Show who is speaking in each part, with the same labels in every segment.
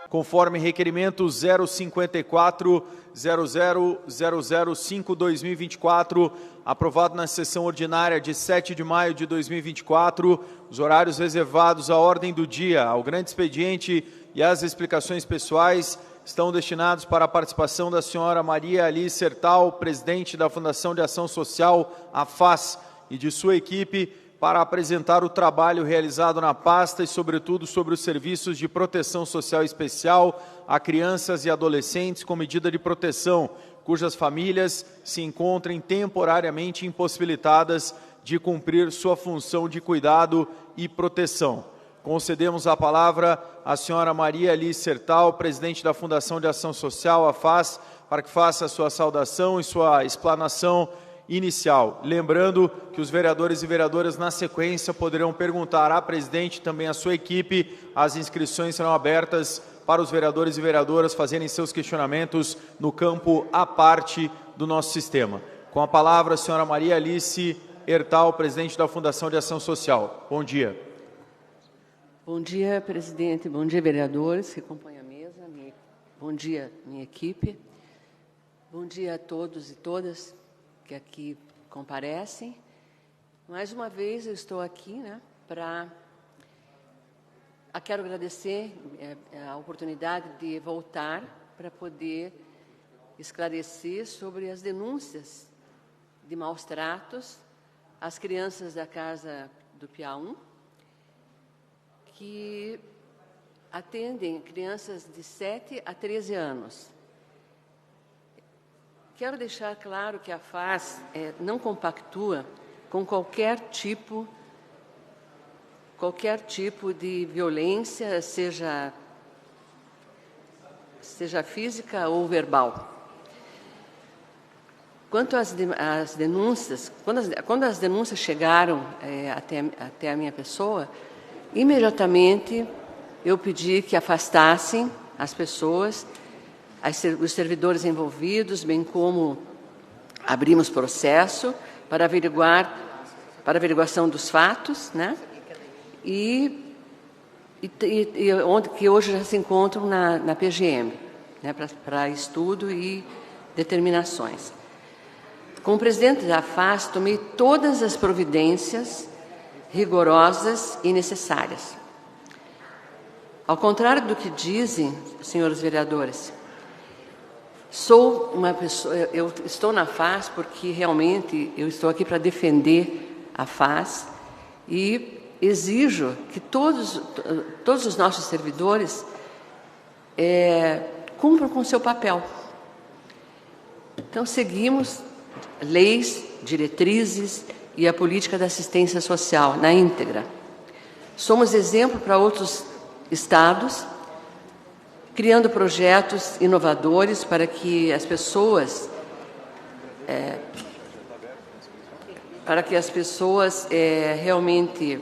Speaker 1: conforme requerimento 054-000005-2024, aprovado na sessão ordinária de 7 de maio de 2024, os horários reservados à ordem do dia, ao grande expediente e às explicações pessoais estão destinados para a participação da senhora Maria Alice Sertal, presidente da Fundação de Ação Social, a FAS, e de sua equipe, para apresentar o trabalho realizado na pasta e, sobretudo, sobre os serviços de proteção social especial a crianças e adolescentes com medida de proteção, cujas famílias se encontrem temporariamente impossibilitadas de cumprir sua função de cuidado e proteção. Concedemos a palavra à senhora Maria Alice Sertal, presidente da Fundação de Ação Social, a FAS, para que faça a sua saudação e sua explanação inicial. Lembrando que os vereadores e vereadoras, na sequência, poderão perguntar à presidente e também à sua equipe. As inscrições serão abertas para os vereadores e vereadoras fazerem seus questionamentos no campo à parte do nosso sistema. Com a palavra, a senhora Maria Alice Sertal, presidente da Fundação de Ação Social. Bom dia.
Speaker 2: Bom dia, presidente. Bom dia, vereadores que acompanham a mesa. Bom dia, minha equipe. Bom dia a todos e todas que aqui comparecem. Mais uma vez eu estou aqui, quero agradecer a oportunidade de voltar para poder esclarecer sobre as denúncias de maus tratos às crianças da Casa do Piá 1, que atendem crianças de 7 a 13 anos. Quero deixar claro que a FAS não compactua com qualquer tipo de violência, seja física ou verbal. Quanto às denúncias, quando as denúncias chegaram até a minha pessoa, imediatamente eu pedi que afastassem as pessoas, os servidores envolvidos, bem como abrimos processo para averiguação dos fatos, que hoje já se encontram na PGM, para estudo e determinações. Como presidente da FAS, tomei todas as providências rigorosas e necessárias. Ao contrário do que dizem, senhores vereadores, sou uma pessoa, eu estou na FAS porque realmente eu estou aqui para defender a FAS e exijo que todos os nossos servidores cumpram com seu papel. Então, seguimos leis, diretrizes e a política da assistência social na íntegra. Somos exemplo para outros estados, criando projetos inovadores para que as pessoas realmente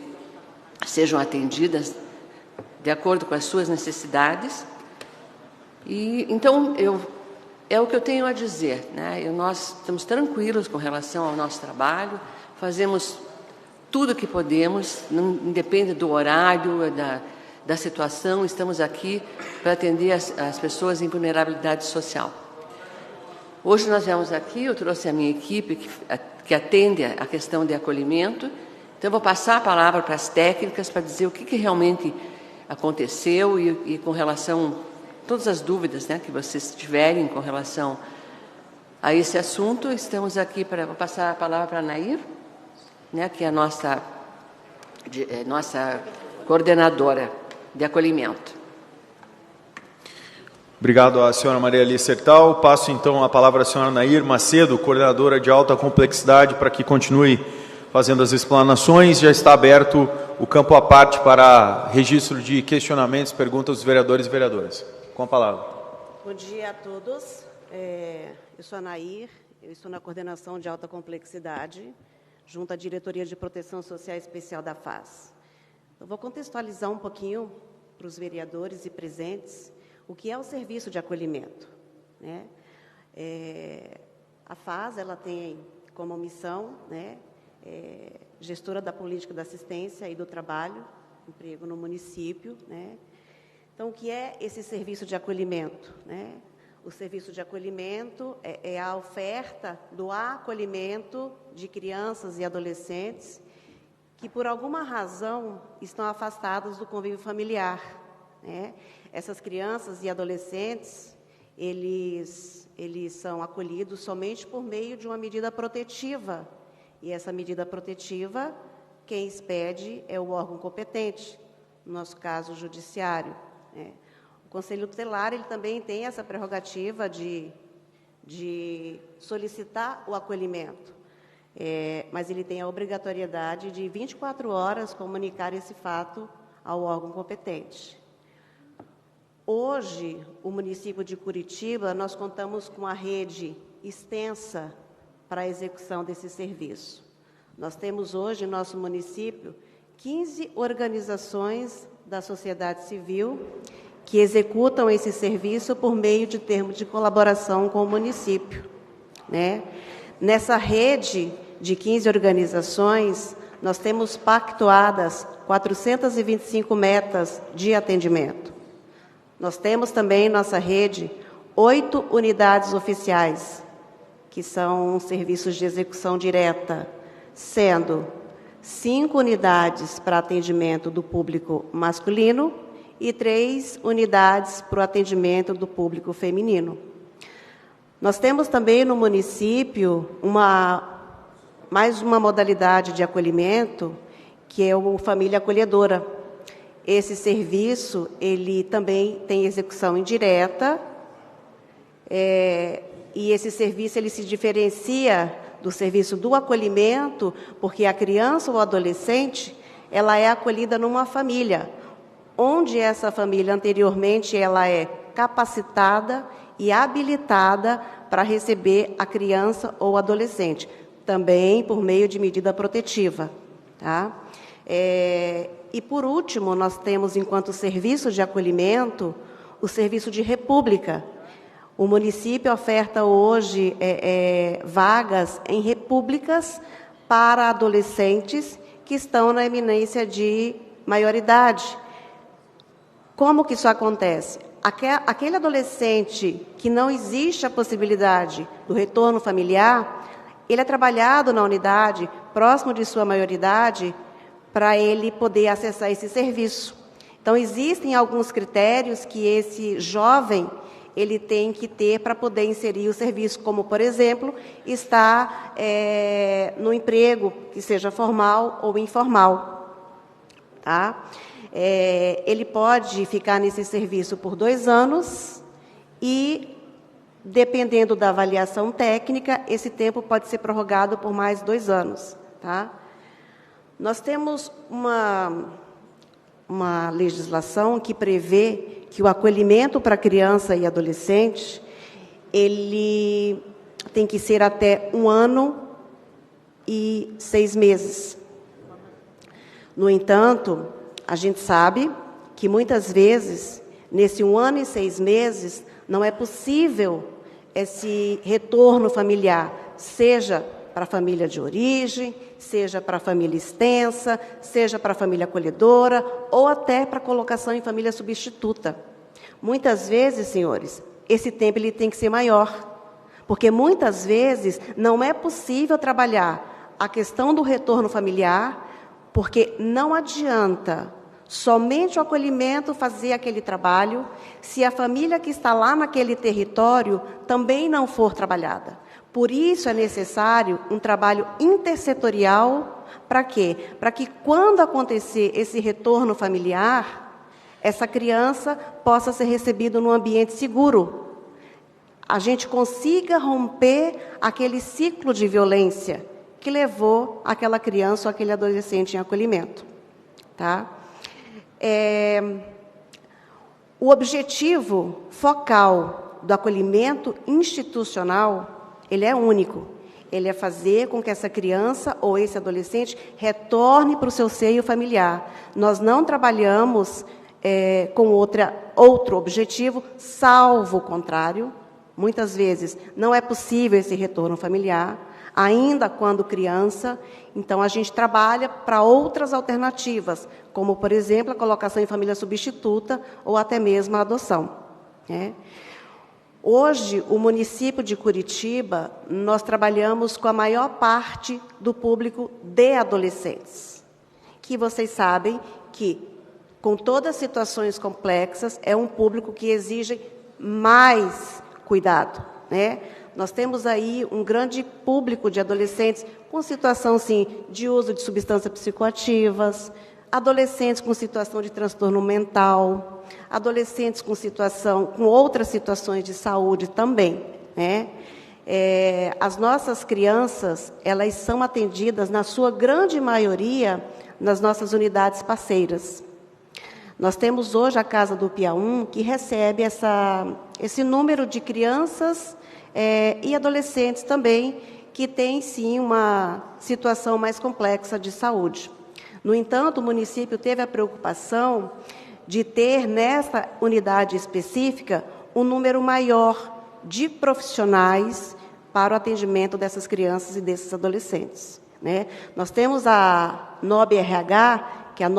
Speaker 2: sejam atendidas de acordo com as suas necessidades. E então é o que eu tenho a dizer, nós estamos tranquilos com relação ao nosso trabalho, fazemos tudo o que podemos, não depende do horário, da situação, estamos aqui para atender as pessoas em vulnerabilidade social. Hoje nós viemos aqui, eu trouxe a minha equipe que atende a questão de acolhimento, então eu vou passar a palavra para as técnicas para dizer o que realmente aconteceu e com relação a todas as dúvidas que vocês tiverem com relação a esse assunto. Estamos aqui vou passar a palavra para a Nair, que é a nossa coordenadora de acolhimento.
Speaker 1: Obrigado à senhora Maria Alice Sertal. Passo então a palavra à senhora Nair Macedo, coordenadora de alta complexidade, para que continue fazendo as explanações. Já está aberto o campo à parte para registro de questionamentos, perguntas dos vereadores e vereadoras. Com a palavra.
Speaker 3: Bom dia a todos. Eu sou a Nair, eu estou na coordenação de alta complexidade, junto à Diretoria de Proteção Social Especial da FAS. Eu vou contextualizar um pouquinho para os vereadores e presentes o que é o serviço de acolhimento. A FAS ela tem como missão gestora da política da assistência e do trabalho, emprego no município, Então, o que é esse serviço de acolhimento, né? O serviço de acolhimento é a oferta do acolhimento de crianças e adolescentes que, por alguma razão, estão afastados do convívio familiar, né? Essas crianças e adolescentes, eles são acolhidos somente por meio de uma medida protetiva. E essa medida protetiva, quem expede é o órgão competente, no nosso caso, o judiciário, né? O Conselho Tutelar, ele também tem essa prerrogativa de solicitar o acolhimento, mas ele tem a obrigatoriedade de, 24 horas, comunicar esse fato ao órgão competente. Hoje, o município de Curitiba, nós contamos com uma rede extensa para a execução desse serviço. Nós temos hoje, em nosso município, 15 organizações da sociedade civil que executam esse serviço por meio de termos de colaboração com o município, né? Nessa rede de 15 organizações, nós temos pactuadas 425 metas de atendimento. Nós temos também em nossa rede 8 unidades oficiais, que são serviços de execução direta, sendo 5 unidades para atendimento do público masculino e 3 unidades para o atendimento do público feminino. Nós temos também no município mais uma modalidade de acolhimento, que é o Família Acolhedora. Esse serviço, ele também tem execução indireta, e esse serviço ele se diferencia do serviço do acolhimento, porque a criança ou adolescente, ela é acolhida numa família, onde essa família anteriormente ela é capacitada e habilitada para receber a criança ou adolescente, também por meio de medida protetiva, tá? E por último, nós temos, enquanto serviço de acolhimento, o serviço de república. O município oferta hoje vagas em repúblicas para adolescentes que estão na iminência de maioridade. Como que isso acontece? Aquele adolescente que não existe a possibilidade do retorno familiar, ele é trabalhado na unidade, próximo de sua maioridade, para ele poder acessar esse serviço. Então, existem alguns critérios que esse jovem ele tem que ter para poder inserir o serviço, como, por exemplo, estar no emprego, que seja formal ou informal, tá? Ele pode ficar nesse serviço por 2 anos e, dependendo da avaliação técnica, esse tempo pode ser prorrogado por mais 2 anos, tá? Nós temos uma legislação que prevê que o acolhimento para criança e adolescente, ele tem que ser até 1 ano e 6 meses. No entanto, a gente sabe que muitas vezes, nesse 1 ano e 6 meses, não é possível esse retorno familiar, seja para a família de origem, seja para a família extensa, seja para a família acolhedora, ou até para colocação em família substituta. Muitas vezes, senhores, esse tempo ele tem que ser maior, porque muitas vezes não é possível trabalhar a questão do retorno familiar, porque não adianta somente o acolhimento fazer aquele trabalho, se a família que está lá naquele território também não for trabalhada. Por isso é necessário um trabalho intersetorial, para quê? Para que quando acontecer esse retorno familiar, essa criança possa ser recebida num ambiente seguro. A gente consiga romper aquele ciclo de violência que levou aquela criança ou aquele adolescente em acolhimento, tá? O objetivo focal do acolhimento institucional, ele é único. Ele é fazer com que essa criança ou esse adolescente retorne para o seu seio familiar. Nós não trabalhamos com outro objetivo, salvo o contrário. Muitas vezes não é possível esse retorno familiar. ainda quando criança. Então, a gente trabalha para outras alternativas, como, por exemplo, a colocação em família substituta ou até mesmo a adoção, né? Hoje, o município de Curitiba, nós trabalhamos com a maior parte do público de adolescentes, que vocês sabem que, com todas as situações complexas, é um público que exige mais cuidado, né? Nós temos aí um grande público de adolescentes com situação, sim, de uso de substâncias psicoativas, adolescentes com situação de transtorno mental, adolescentes com outras situações de saúde também, né? As nossas crianças, elas são atendidas, na sua grande maioria, nas nossas unidades parceiras. Nós temos hoje a Casa do Piauí, que recebe esse número de crianças e adolescentes também, que tem, sim, uma situação mais complexa de saúde. No entanto, o município teve a preocupação de ter, nessa unidade específica, um número maior de profissionais para o atendimento dessas crianças e desses adolescentes, né? Nós temos a NOB-RH, que é a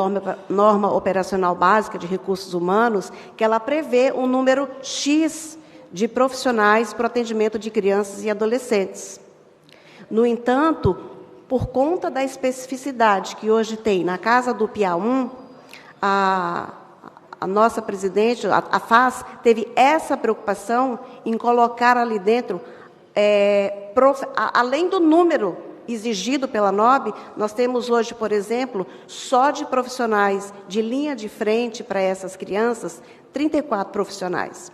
Speaker 3: norma operacional básica de recursos humanos, que ela prevê um número X de profissionais para o atendimento de crianças e adolescentes. No entanto, por conta da especificidade que hoje tem na Casa do Piauí, a nossa presidente, a FAS, teve essa preocupação em colocar ali dentro, além do número exigido pela NOB, nós temos hoje, por exemplo, só de profissionais de linha de frente para essas crianças, 34 profissionais,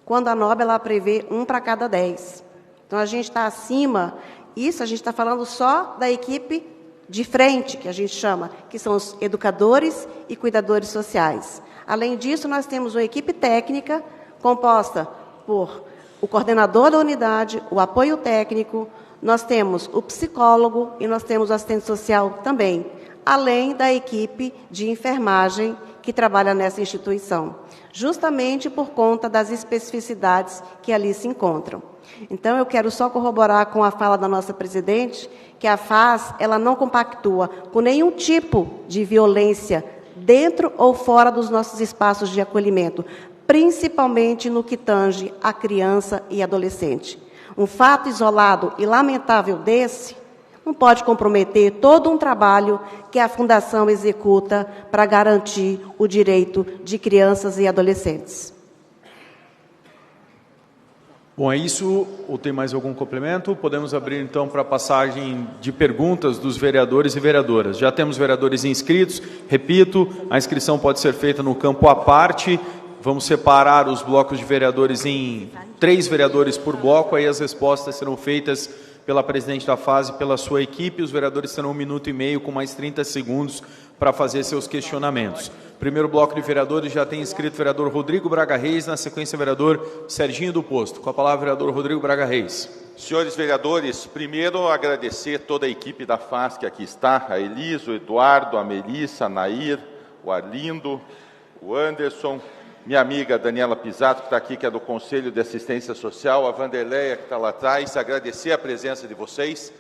Speaker 3: quando a NOB ela prevê 1 para cada 10. Então, a gente está acima. Isso a gente está falando só da equipe de frente, que a gente chama, que são os educadores e cuidadores sociais. Além disso, nós temos uma equipe técnica composta por o coordenador da unidade, o apoio técnico, nós temos o psicólogo e nós temos o assistente social também, além da equipe de enfermagem que trabalha nessa instituição, justamente por conta das especificidades que ali se encontram. Então, eu quero só corroborar com a fala da nossa presidente, que a FAS, ela não compactua com nenhum tipo de violência dentro ou fora dos nossos espaços de acolhimento, principalmente no que tange a criança e adolescente. Um fato isolado e lamentável desse não pode comprometer todo um trabalho que a Fundação executa para garantir o direito de crianças e adolescentes.
Speaker 1: Bom, é isso. Ou tem mais algum complemento? Podemos abrir, então, para a passagem de perguntas dos vereadores e vereadoras. Já temos vereadores inscritos. Repito, a inscrição pode ser feita no campo à parte. Vamos separar os blocos de vereadores em 3 vereadores por bloco. Aí as respostas serão feitas pela presidente da FAS e pela sua equipe. Os vereadores terão 1 minuto e meio com mais 30 segundos para fazer seus questionamentos. Primeiro bloco de vereadores já tem inscrito o vereador Rodrigo Braga Reis, na sequência o vereador Serginho do Posto. Com a palavra, vereador Rodrigo Braga Reis.
Speaker 4: Senhores vereadores, primeiro agradecer toda a equipe da FAS que aqui está, a Elis, o Eduardo, a Melissa, a Nair, o Arlindo, o Anderson, minha amiga Daniela Pisato, que está aqui, que é do Conselho de Assistência Social, a Vanderleia, que está lá atrás, agradecer a presença de vocês.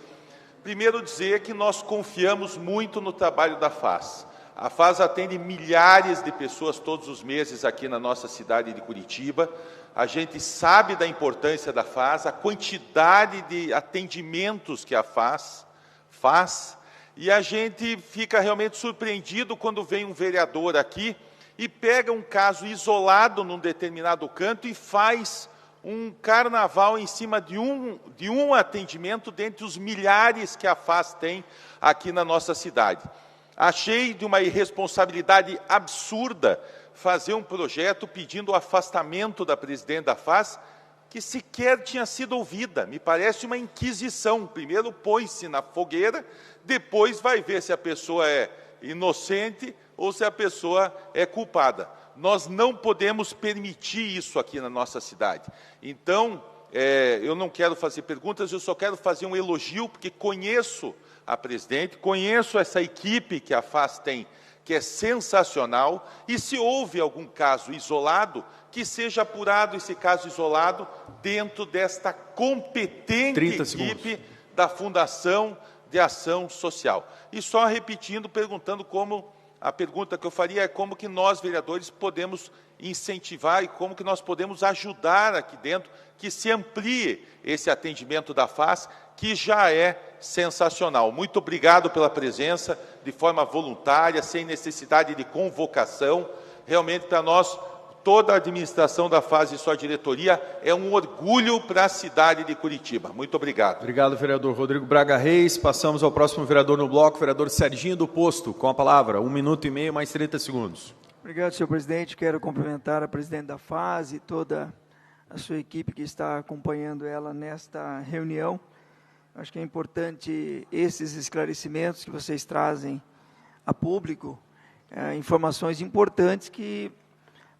Speaker 4: Primeiro dizer que nós confiamos muito no trabalho da FAS. A FAS atende milhares de pessoas todos os meses aqui na nossa cidade de Curitiba. A gente sabe da importância da FAS, a quantidade de atendimentos que a FAS faz, e a gente fica realmente surpreendido quando vem um vereador aqui e pega um caso isolado num determinado canto e faz um carnaval em cima de um atendimento dentre os milhares que a FAS tem aqui na nossa cidade. Achei de uma irresponsabilidade absurda fazer um projeto pedindo o afastamento da presidente da FAS, que sequer tinha sido ouvida. Me parece uma inquisição. Primeiro põe-se na fogueira, depois vai ver se a pessoa é inocente ou se a pessoa é culpada. Nós não podemos permitir isso aqui na nossa cidade. Então, eu não quero fazer perguntas, eu só quero fazer um elogio, porque conheço a presidente, conheço essa equipe que a FAS tem, que é sensacional, e se houve algum caso isolado, que seja apurado esse caso isolado dentro desta competente equipe da Fundação de Ação Social. E só repetindo, perguntando a pergunta que eu faria é como que nós, vereadores, podemos incentivar e como que nós podemos ajudar aqui dentro que se amplie esse atendimento da FAS, que já é sensacional. Muito obrigado pela presença, de forma voluntária, sem necessidade de convocação. Realmente, para nós, toda a administração da FAS e sua diretoria é um orgulho para a cidade de Curitiba. Muito obrigado.
Speaker 1: Obrigado, vereador Rodrigo Braga Reis. Passamos ao próximo vereador no bloco, vereador Serginho do Posto, com a palavra. 1 minuto e meio, mais 30 segundos.
Speaker 5: Obrigado, senhor presidente. Quero cumprimentar a presidente da FAS e toda a sua equipe que está acompanhando ela nesta reunião. Acho que é importante esses esclarecimentos que vocês trazem a público, informações importantes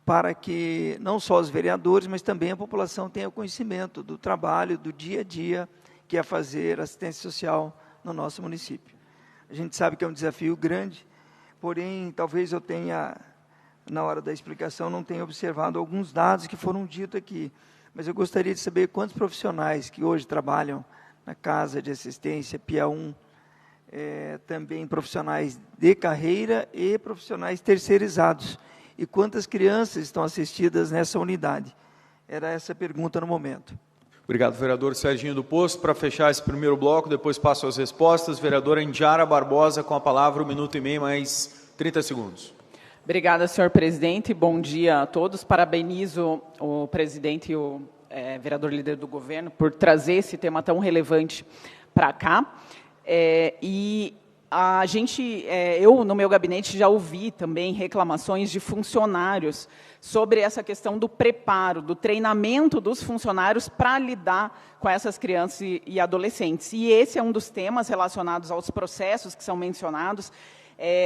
Speaker 5: para que não só os vereadores, mas também a população tenha conhecimento do trabalho, do dia a dia, que é fazer assistência social no nosso município. A gente sabe que é um desafio grande, porém, talvez eu tenha, na hora da explicação, não tenha observado alguns dados que foram ditos aqui, mas eu gostaria de saber quantos profissionais que hoje trabalham na Casa de Assistência PIA1, também profissionais de carreira e profissionais terceirizados, e quantas crianças estão assistidas nessa unidade. Era essa a pergunta no momento.
Speaker 1: Obrigado, vereador Serginho do Posto. Para fechar esse primeiro bloco, depois passo às respostas, vereadora Indiara Barbosa, com a palavra, 1 minuto e meio, mais 30 segundos.
Speaker 6: Obrigada, senhor presidente. Bom dia a todos. Parabenizo o presidente e o vereador líder do governo por trazer esse tema tão relevante para cá. Eu, no meu gabinete, já ouvi também reclamações de funcionários sobre essa questão do preparo, do treinamento dos funcionários para lidar com essas crianças e adolescentes. E esse é um dos temas relacionados aos processos que são mencionados.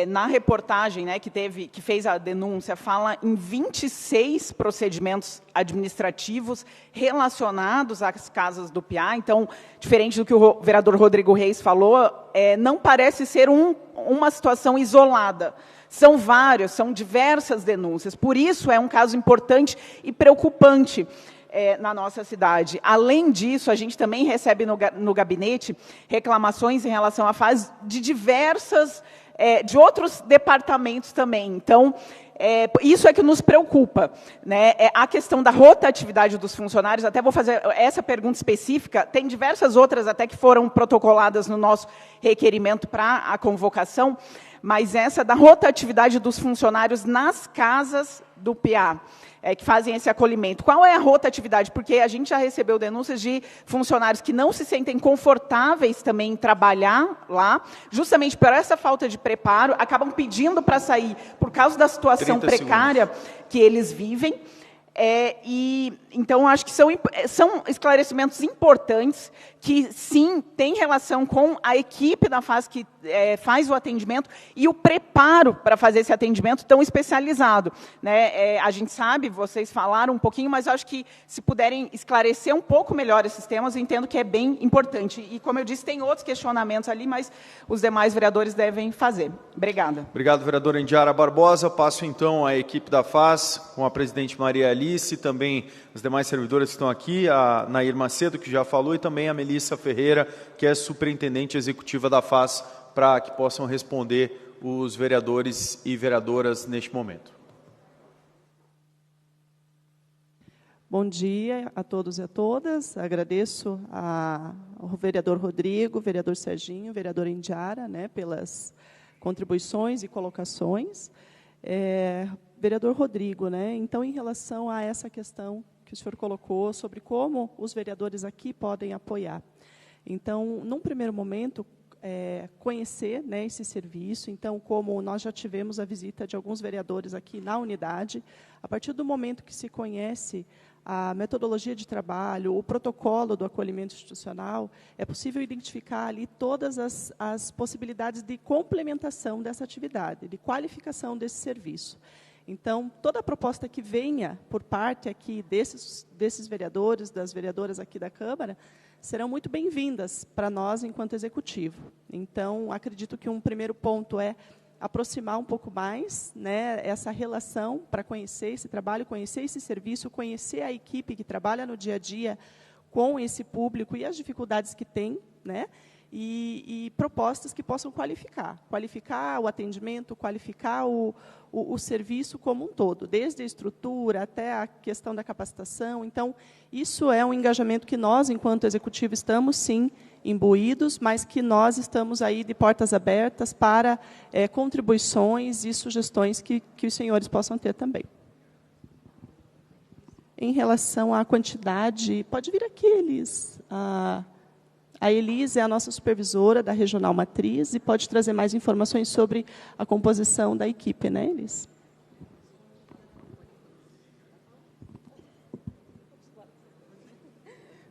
Speaker 6: Na reportagem, né, que fez a denúncia, fala em 26 procedimentos administrativos relacionados às casas do PIA. Então, diferente do que o vereador Rodrigo Reis falou, não parece ser uma situação isolada. São diversas denúncias. Por isso, é um caso importante e preocupante na nossa cidade. Além disso, a gente também recebe no gabinete reclamações em relação à fase de de outros departamentos também. Então, isso é que nos preocupa, né? A questão da rotatividade dos funcionários, até vou fazer essa pergunta específica, tem diversas outras até que foram protocoladas no nosso requerimento para a convocação, mas essa da rotatividade dos funcionários nas casas do PIA, que fazem esse acolhimento. Qual é a rotatividade? Porque a gente já recebeu denúncias de funcionários que não se sentem confortáveis também em trabalhar lá, justamente por essa falta de preparo, acabam pedindo para sair por causa da situação precária que eles vivem. Então, acho que são esclarecimentos importantes que, sim, têm relação com a equipe da FAS que faz o atendimento e o preparo para fazer esse atendimento tão especializado, né? A gente sabe, vocês falaram um pouquinho, mas acho que, se puderem esclarecer um pouco melhor esses temas, eu entendo que é bem importante. E, como eu disse, tem outros questionamentos ali, mas os demais vereadores devem fazer. Obrigada.
Speaker 1: Obrigado, vereadora Indiara Barbosa. Passo, então, à equipe da FAS, com a presidente Maria Alice, também as demais servidoras que estão aqui, a Nair Macedo, que já falou, e também a Melissa Ferreira, que é superintendente executiva da FAS, para que possam responder os vereadores e vereadoras neste momento.
Speaker 7: Bom dia a todos e a todas. Agradeço ao vereador Rodrigo, vereador Serginho, vereadora Indiara, né, pelas contribuições e colocações. Vereador Rodrigo, né, então, em relação a essa questão que o senhor colocou sobre como os vereadores aqui podem apoiar. Então, num primeiro momento, conhecer, né, esse serviço. Então, como nós já tivemos a visita de alguns vereadores aqui na unidade, a partir do momento que se conhece a metodologia de trabalho, o protocolo do acolhimento institucional, é possível identificar ali todas as possibilidades de complementação dessa atividade, de qualificação desse serviço. Então, toda a proposta que venha por parte aqui desses vereadores, das vereadoras aqui da Câmara, serão muito bem-vindas para nós enquanto executivo. Então, acredito que um primeiro ponto é aproximar um pouco mais, né, essa relação para conhecer esse trabalho, conhecer esse serviço, conhecer a equipe que trabalha no dia a dia com esse público e as dificuldades que tem, né? E propostas que possam qualificar o atendimento, qualificar o serviço como um todo, desde a estrutura até a questão da capacitação. Então, isso é um engajamento que nós, enquanto executivo, estamos, sim, imbuídos, mas que nós estamos aí de portas abertas para contribuições e sugestões que os senhores possam ter também. Em relação à quantidade, pode vir aqui, Elis. A Elis é a nossa supervisora da Regional Matriz e pode trazer mais informações sobre a composição da equipe, né, Elis?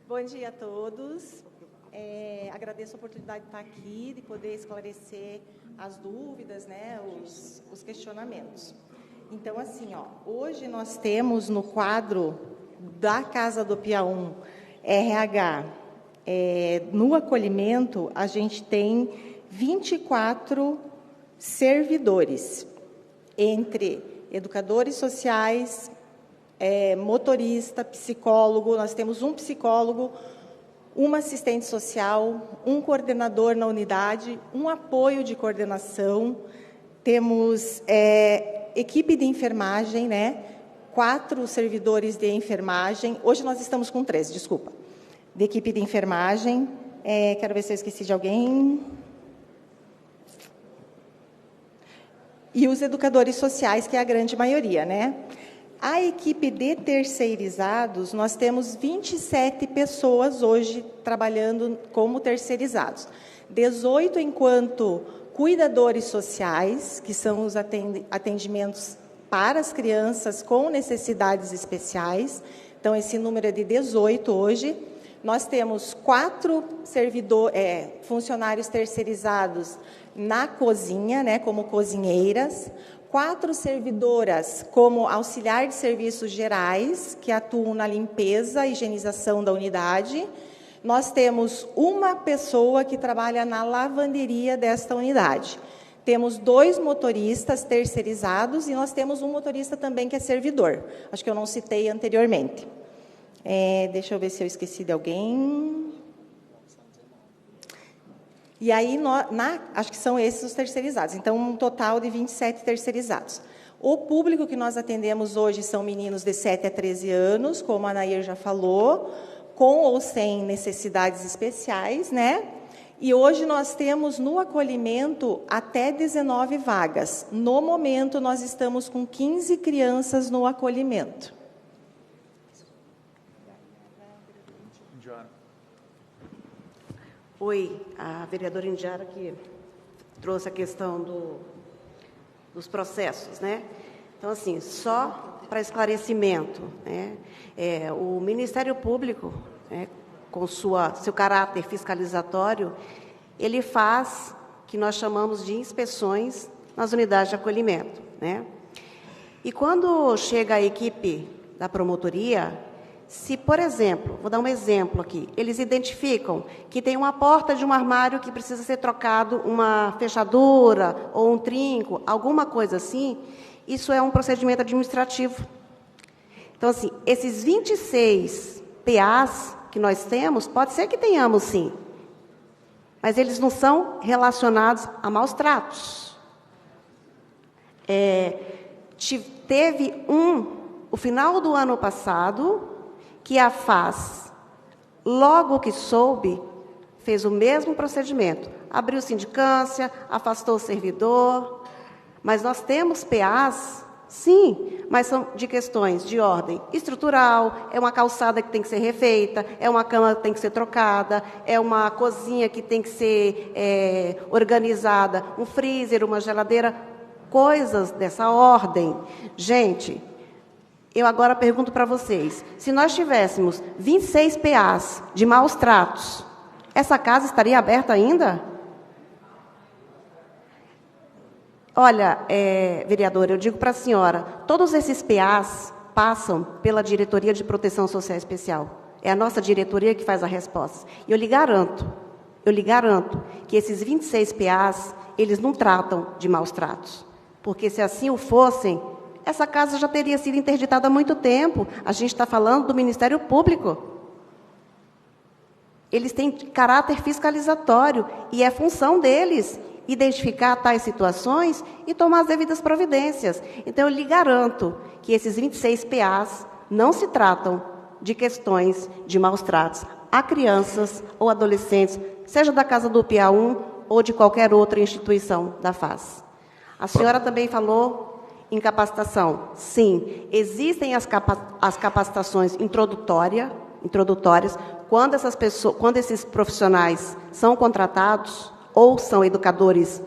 Speaker 8: Bom dia a todos. Agradeço a oportunidade de estar aqui, de poder esclarecer as dúvidas, né, os questionamentos. Então, assim, hoje nós temos no quadro da Casa do Piauí RH, no acolhimento, a gente tem 24 servidores, entre educadores sociais, motorista, psicólogo, nós temos um psicólogo, uma assistente social, um coordenador na unidade, um apoio de coordenação, temos equipe de enfermagem, né? 4 servidores de enfermagem, hoje nós estamos com 3, desculpa, de equipe de enfermagem, quero ver se eu esqueci de alguém. E os educadores sociais, que é a grande maioria, né? A equipe de terceirizados, nós temos 27 pessoas hoje trabalhando como terceirizados. 18 enquanto cuidadores sociais, que são os atendimentos para as crianças com necessidades especiais. Então, esse número é de 18 hoje. Nós temos 4 funcionários terceirizados na cozinha, né, como cozinheiras, 4 servidoras como auxiliar de serviços gerais, que atuam na limpeza e higienização da unidade. Nós temos uma pessoa que trabalha na lavanderia desta unidade. Temos 2 motoristas terceirizados e nós temos um motorista também que é servidor. Acho que eu não citei anteriormente. Deixa eu ver se eu esqueci de alguém. E aí, acho que são esses os terceirizados. Então, um total de 27 terceirizados. O público que nós atendemos hoje são meninos de 7 a 13 anos, como a Nair já falou, com ou sem necessidades especiais, né? E hoje nós temos no acolhimento até 19 vagas. No momento, nós estamos com 15 crianças no acolhimento.
Speaker 3: Oi, a vereadora Indiara que trouxe a questão dos processos, né? Então, assim, só para esclarecimento, né? O Ministério Público, né, com seu caráter fiscalizatório, ele faz o que nós chamamos de inspeções nas unidades de acolhimento, né? E quando chega a equipe da promotoria, se, por exemplo, vou dar um exemplo aqui, eles identificam que tem uma porta de um armário que precisa ser trocado, uma fechadura ou um trinco, alguma coisa assim, isso é um procedimento administrativo. Então, assim, esses 26 PAs que nós temos, pode ser que tenhamos, sim, mas eles não são relacionados a maus tratos. Teve o final do ano passado, que a FAS, logo que soube, fez o mesmo procedimento. Abriu sindicância, afastou o servidor. Mas nós temos PAs, sim, mas são de questões de ordem estrutural, é uma calçada que tem que ser refeita, é uma cama que tem que ser trocada, é uma cozinha que tem que ser organizada, um freezer, uma geladeira, coisas dessa ordem. Gente, eu agora pergunto para vocês, se nós tivéssemos 26 PAs de maus tratos, essa casa estaria aberta ainda? Olha, vereadora, eu digo para a senhora, todos esses PAs passam pela Diretoria de Proteção Social Especial. É a nossa diretoria que faz a resposta. E eu lhe garanto que esses 26 PAs, eles não tratam de maus tratos. Porque se assim o fossem, essa casa já teria sido interditada há muito tempo. A gente está falando do Ministério Público. Eles têm caráter fiscalizatório e é função deles identificar tais situações e tomar as devidas providências. Então, eu lhe garanto que esses 26 PAs não se tratam de questões de maus-tratos a crianças ou adolescentes, seja da Casa do PA1 ou de qualquer outra instituição da FAS. A senhora também falou em capacitação. Sim, existem as capacitações introdutórias, quando esses profissionais são contratados ou são educadores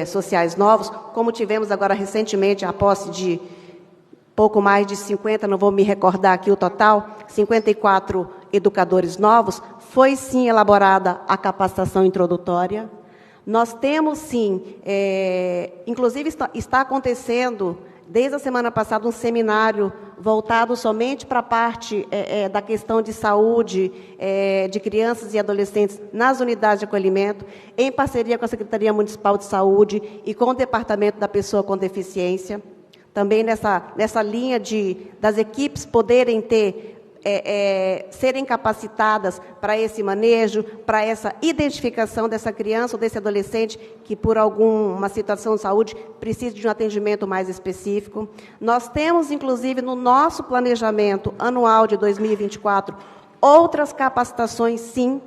Speaker 3: sociais novos, como tivemos agora recentemente a posse de pouco mais de 50, não vou me recordar aqui o total, 54 educadores novos, foi sim elaborada a capacitação introdutória. Nós temos sim, inclusive está acontecendo, desde a semana passada, um seminário voltado somente para a parte da questão de saúde de crianças e adolescentes nas unidades de acolhimento, em parceria com a Secretaria Municipal de Saúde e com o Departamento da Pessoa com Deficiência. Também nessa linha das equipes poderem serem capacitadas para esse manejo, para essa identificação dessa criança ou desse adolescente que, por alguma situação de saúde, precisa de um atendimento mais específico. Nós temos, inclusive, no nosso planejamento anual de 2024, outras capacitações, sim.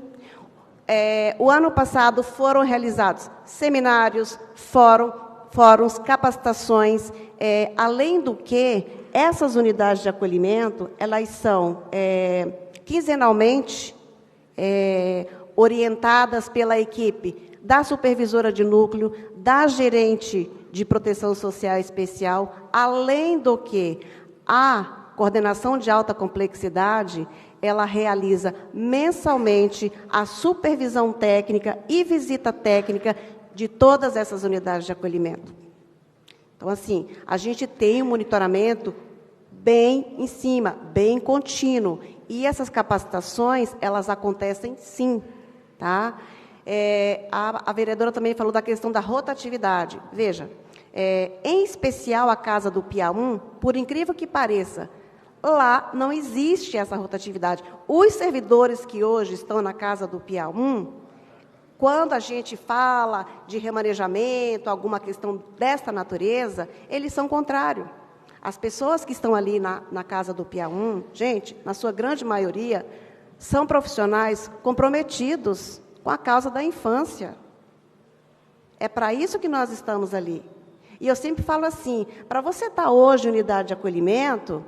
Speaker 3: O ano passado foram realizados seminários, fóruns, capacitações, além do que essas unidades de acolhimento, elas são quinzenalmente orientadas pela equipe da supervisora de núcleo, da gerente de proteção social especial, além do que a coordenação de alta complexidade, ela realiza mensalmente a supervisão técnica e visita técnica de todas essas unidades de acolhimento. Então, assim, a gente tem um monitoramento bem em cima, bem contínuo. E essas capacitações, elas acontecem sim, tá? A vereadora também falou da questão da rotatividade. Veja, em especial a Casa do PA1, por incrível que pareça, lá não existe essa rotatividade. Os servidores que hoje estão na Casa do PA1, quando a gente fala de remanejamento, alguma questão desta natureza, eles são contrários. As pessoas que estão ali na Casa do PA1, gente, na sua grande maioria, são profissionais comprometidos com a causa da infância. É para isso que nós estamos ali. E eu sempre falo assim, para você estar hoje em unidade de acolhimento,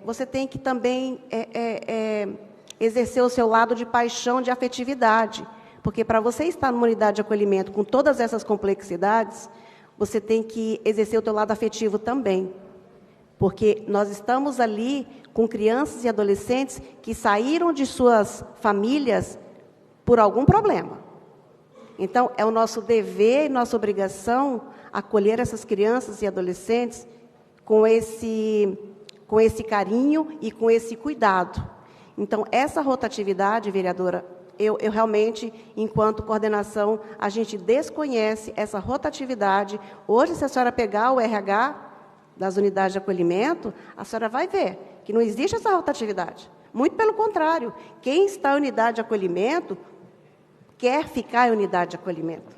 Speaker 3: você tem que também exercer o seu lado de paixão, de afetividade. Porque para você estar numa unidade de acolhimento com todas essas complexidades, você tem que exercer o teu lado afetivo também. Porque nós estamos ali com crianças e adolescentes que saíram de suas famílias por algum problema. Então, é o nosso dever e nossa obrigação acolher essas crianças e adolescentes com esse carinho e com esse cuidado. Então, essa rotatividade, vereadora, eu realmente, enquanto coordenação, a gente desconhece essa rotatividade. Hoje, se a senhora pegar o RH das unidades de acolhimento, a senhora vai ver que não existe essa rotatividade. Muito pelo contrário, quem está em unidade de acolhimento quer ficar em unidade de acolhimento.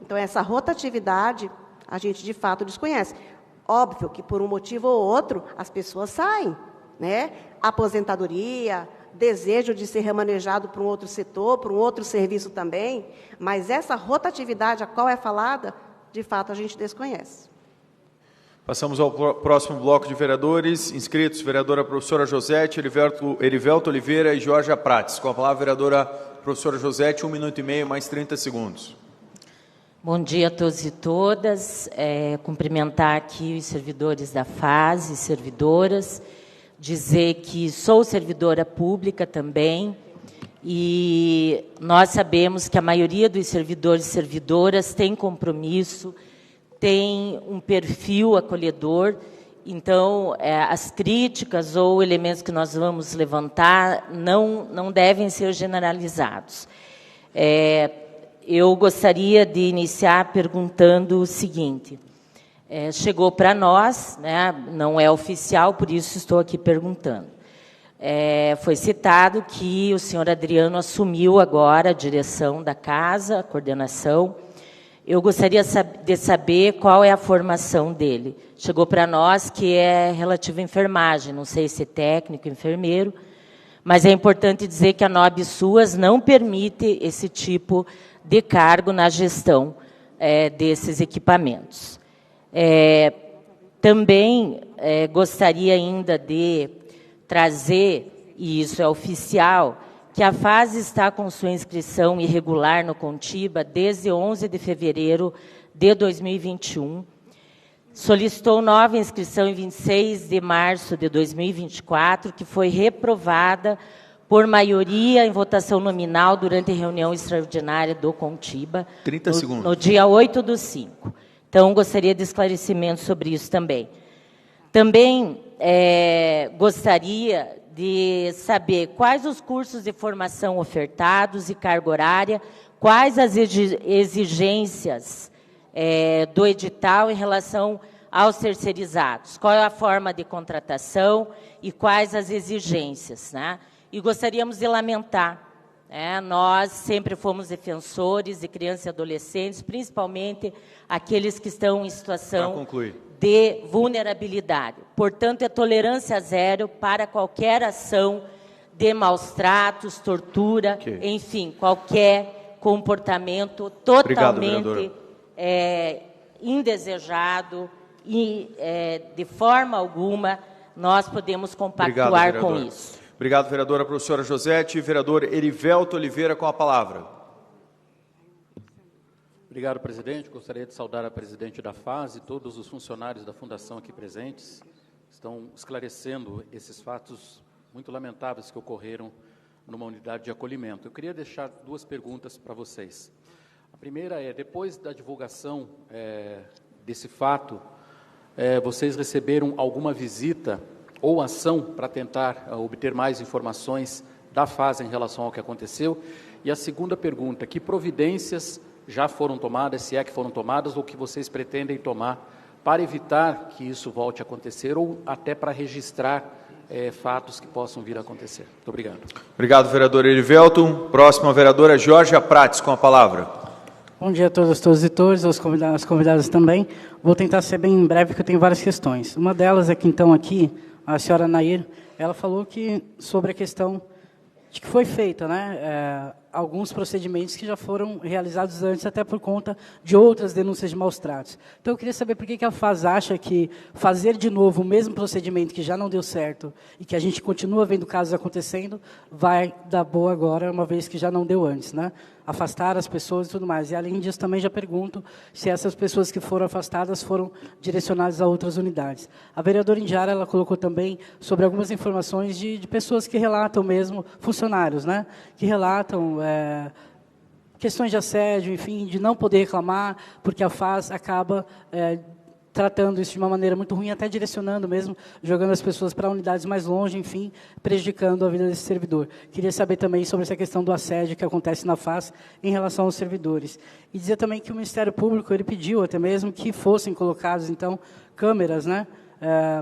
Speaker 3: Então, essa rotatividade, a gente, de fato, desconhece. Óbvio que, por um motivo ou outro, as pessoas saem, né? Aposentadoria, desejo de ser remanejado para um outro setor, para um outro serviço também, mas essa rotatividade a qual é falada, de fato, a gente desconhece.
Speaker 1: Passamos ao próximo bloco de vereadores. Inscritos, vereadora professora Josete, Erivelto Oliveira e Jorge Prates. Com a palavra, vereadora professora Josete, 1 minuto e meio, mais 30 segundos.
Speaker 9: Bom dia a todos e todas. Cumprimentar aqui os servidores da FAS e servidoras, dizer que sou servidora pública também, e nós sabemos que a maioria dos servidores e servidoras tem compromisso, tem um perfil acolhedor, então as críticas ou elementos que nós vamos levantar não devem ser generalizados. Eu gostaria de iniciar perguntando o seguinte: chegou para nós, né, não é oficial, por isso estou aqui perguntando. Foi citado que o senhor Adriano assumiu agora a direção da casa, a coordenação. Eu gostaria de saber qual é a formação dele. Chegou para nós que é relativa à enfermagem, não sei se é técnico, enfermeiro, mas é importante dizer que a NOB SUAS não permite esse tipo de cargo na gestão desses equipamentos. Também gostaria ainda de trazer, e isso é oficial, que a FAS está com sua inscrição irregular no Contiba desde 11 de fevereiro de 2021. Solicitou nova inscrição em 26 de março de 2024, que foi reprovada por maioria em votação nominal durante a reunião extraordinária do Contiba,
Speaker 1: 30 segundos.
Speaker 9: No dia 8/5. Então, gostaria de esclarecimento sobre isso também. Também gostaria de saber quais os cursos de formação ofertados e carga horária, quais as exigências do edital em relação aos terceirizados, qual é a forma de contratação e quais as exigências, né? E gostaríamos de lamentar, nós sempre fomos defensores de crianças e adolescentes, principalmente aqueles que estão em situação de vulnerabilidade. Portanto, é tolerância zero para qualquer ação de maus tratos, tortura, enfim, qualquer comportamento totalmente indesejado e, de forma alguma, nós podemos compactuar com isso.
Speaker 1: Obrigado, vereadora professora Josete. Vereador Erivelto Oliveira, com a palavra.
Speaker 10: Obrigado, presidente. Gostaria de saudar a presidente da FAS e todos os funcionários da Fundação aqui presentes. Estão esclarecendo esses fatos muito lamentáveis que ocorreram numa unidade de acolhimento. Eu queria deixar duas perguntas para vocês. A primeira é, depois da divulgação desse fato, vocês receberam alguma visita ou ação para tentar obter mais informações da FAS em relação ao que aconteceu? E a segunda pergunta, que providências já foram tomadas, se é que foram tomadas, ou que vocês pretendem tomar para evitar que isso volte a acontecer ou até para registrar fatos que possam vir a acontecer? Muito obrigado.
Speaker 1: Obrigado, vereador Erivelto. Próxima vereadora, Georgia Prates, com a palavra.
Speaker 11: Bom dia a todos e todas, aos convidados também. Vou tentar ser bem breve, porque eu tenho várias questões. Uma delas é que, então, aqui, a senhora Nair, ela falou que, sobre a questão de que foi feita, né, alguns procedimentos que já foram realizados antes, até por conta de outras denúncias de maus tratos. Então, eu queria saber por que a FAS acha que fazer de novo o mesmo procedimento que já não deu certo e que a gente continua vendo casos acontecendo, vai dar boa agora, uma vez que já não deu antes, né? Afastar as pessoas e tudo mais. E, além disso, também já pergunto se essas pessoas que foram afastadas foram direcionadas a outras unidades. A vereadora Indiara, ela colocou também sobre algumas informações de pessoas que relatam mesmo, funcionários, né, que relatam questões de assédio, enfim, de não poder reclamar, porque a FAS acaba tratando isso de uma maneira muito ruim, até direcionando mesmo, jogando as pessoas para unidades mais longe, enfim, prejudicando a vida desse servidor. Queria saber também sobre essa questão do assédio que acontece na FAS em relação aos servidores. E dizer também que o Ministério Público, ele pediu até mesmo que fossem colocadas, então, câmeras, né,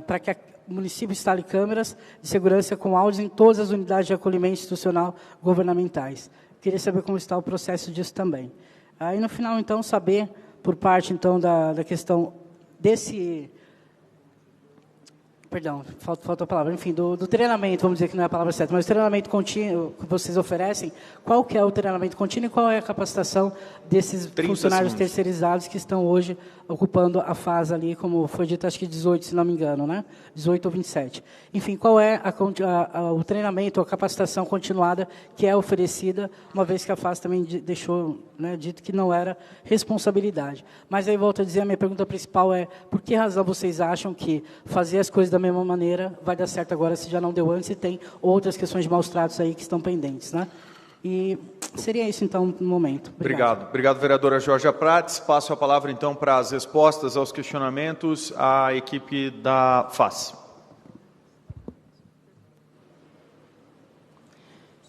Speaker 11: para que o município instale câmeras de segurança com áudios em todas as unidades de acolhimento institucional governamentais. Queria saber como está o processo disso também. Aí, no final, então, saber, por parte, então, da questão desse... Perdão, falta a palavra. Enfim, do treinamento, vamos dizer que não é a palavra certa, mas o treinamento contínuo que vocês oferecem, qual que é o treinamento contínuo e qual é a capacitação desses funcionários terceirizados que estão hoje ocupando a FAS ali, como foi dito, acho que 18, se não me engano, né? 18 ou 27. Enfim, qual é o treinamento, a capacitação continuada que é oferecida, uma vez que a FAS também deixou, né, dito que não era responsabilidade. Mas aí, volto a dizer, a minha pergunta principal é, por que razão vocês acham que fazer as coisas da mesma maneira vai dar certo agora, se já não deu antes, e tem outras questões de maus tratos aí que estão pendentes, né? E seria isso, então, no momento.
Speaker 1: Obrigado. Obrigado, vereadora Georgia Prates. Passo a palavra, então, para as respostas aos questionamentos à equipe da FAS.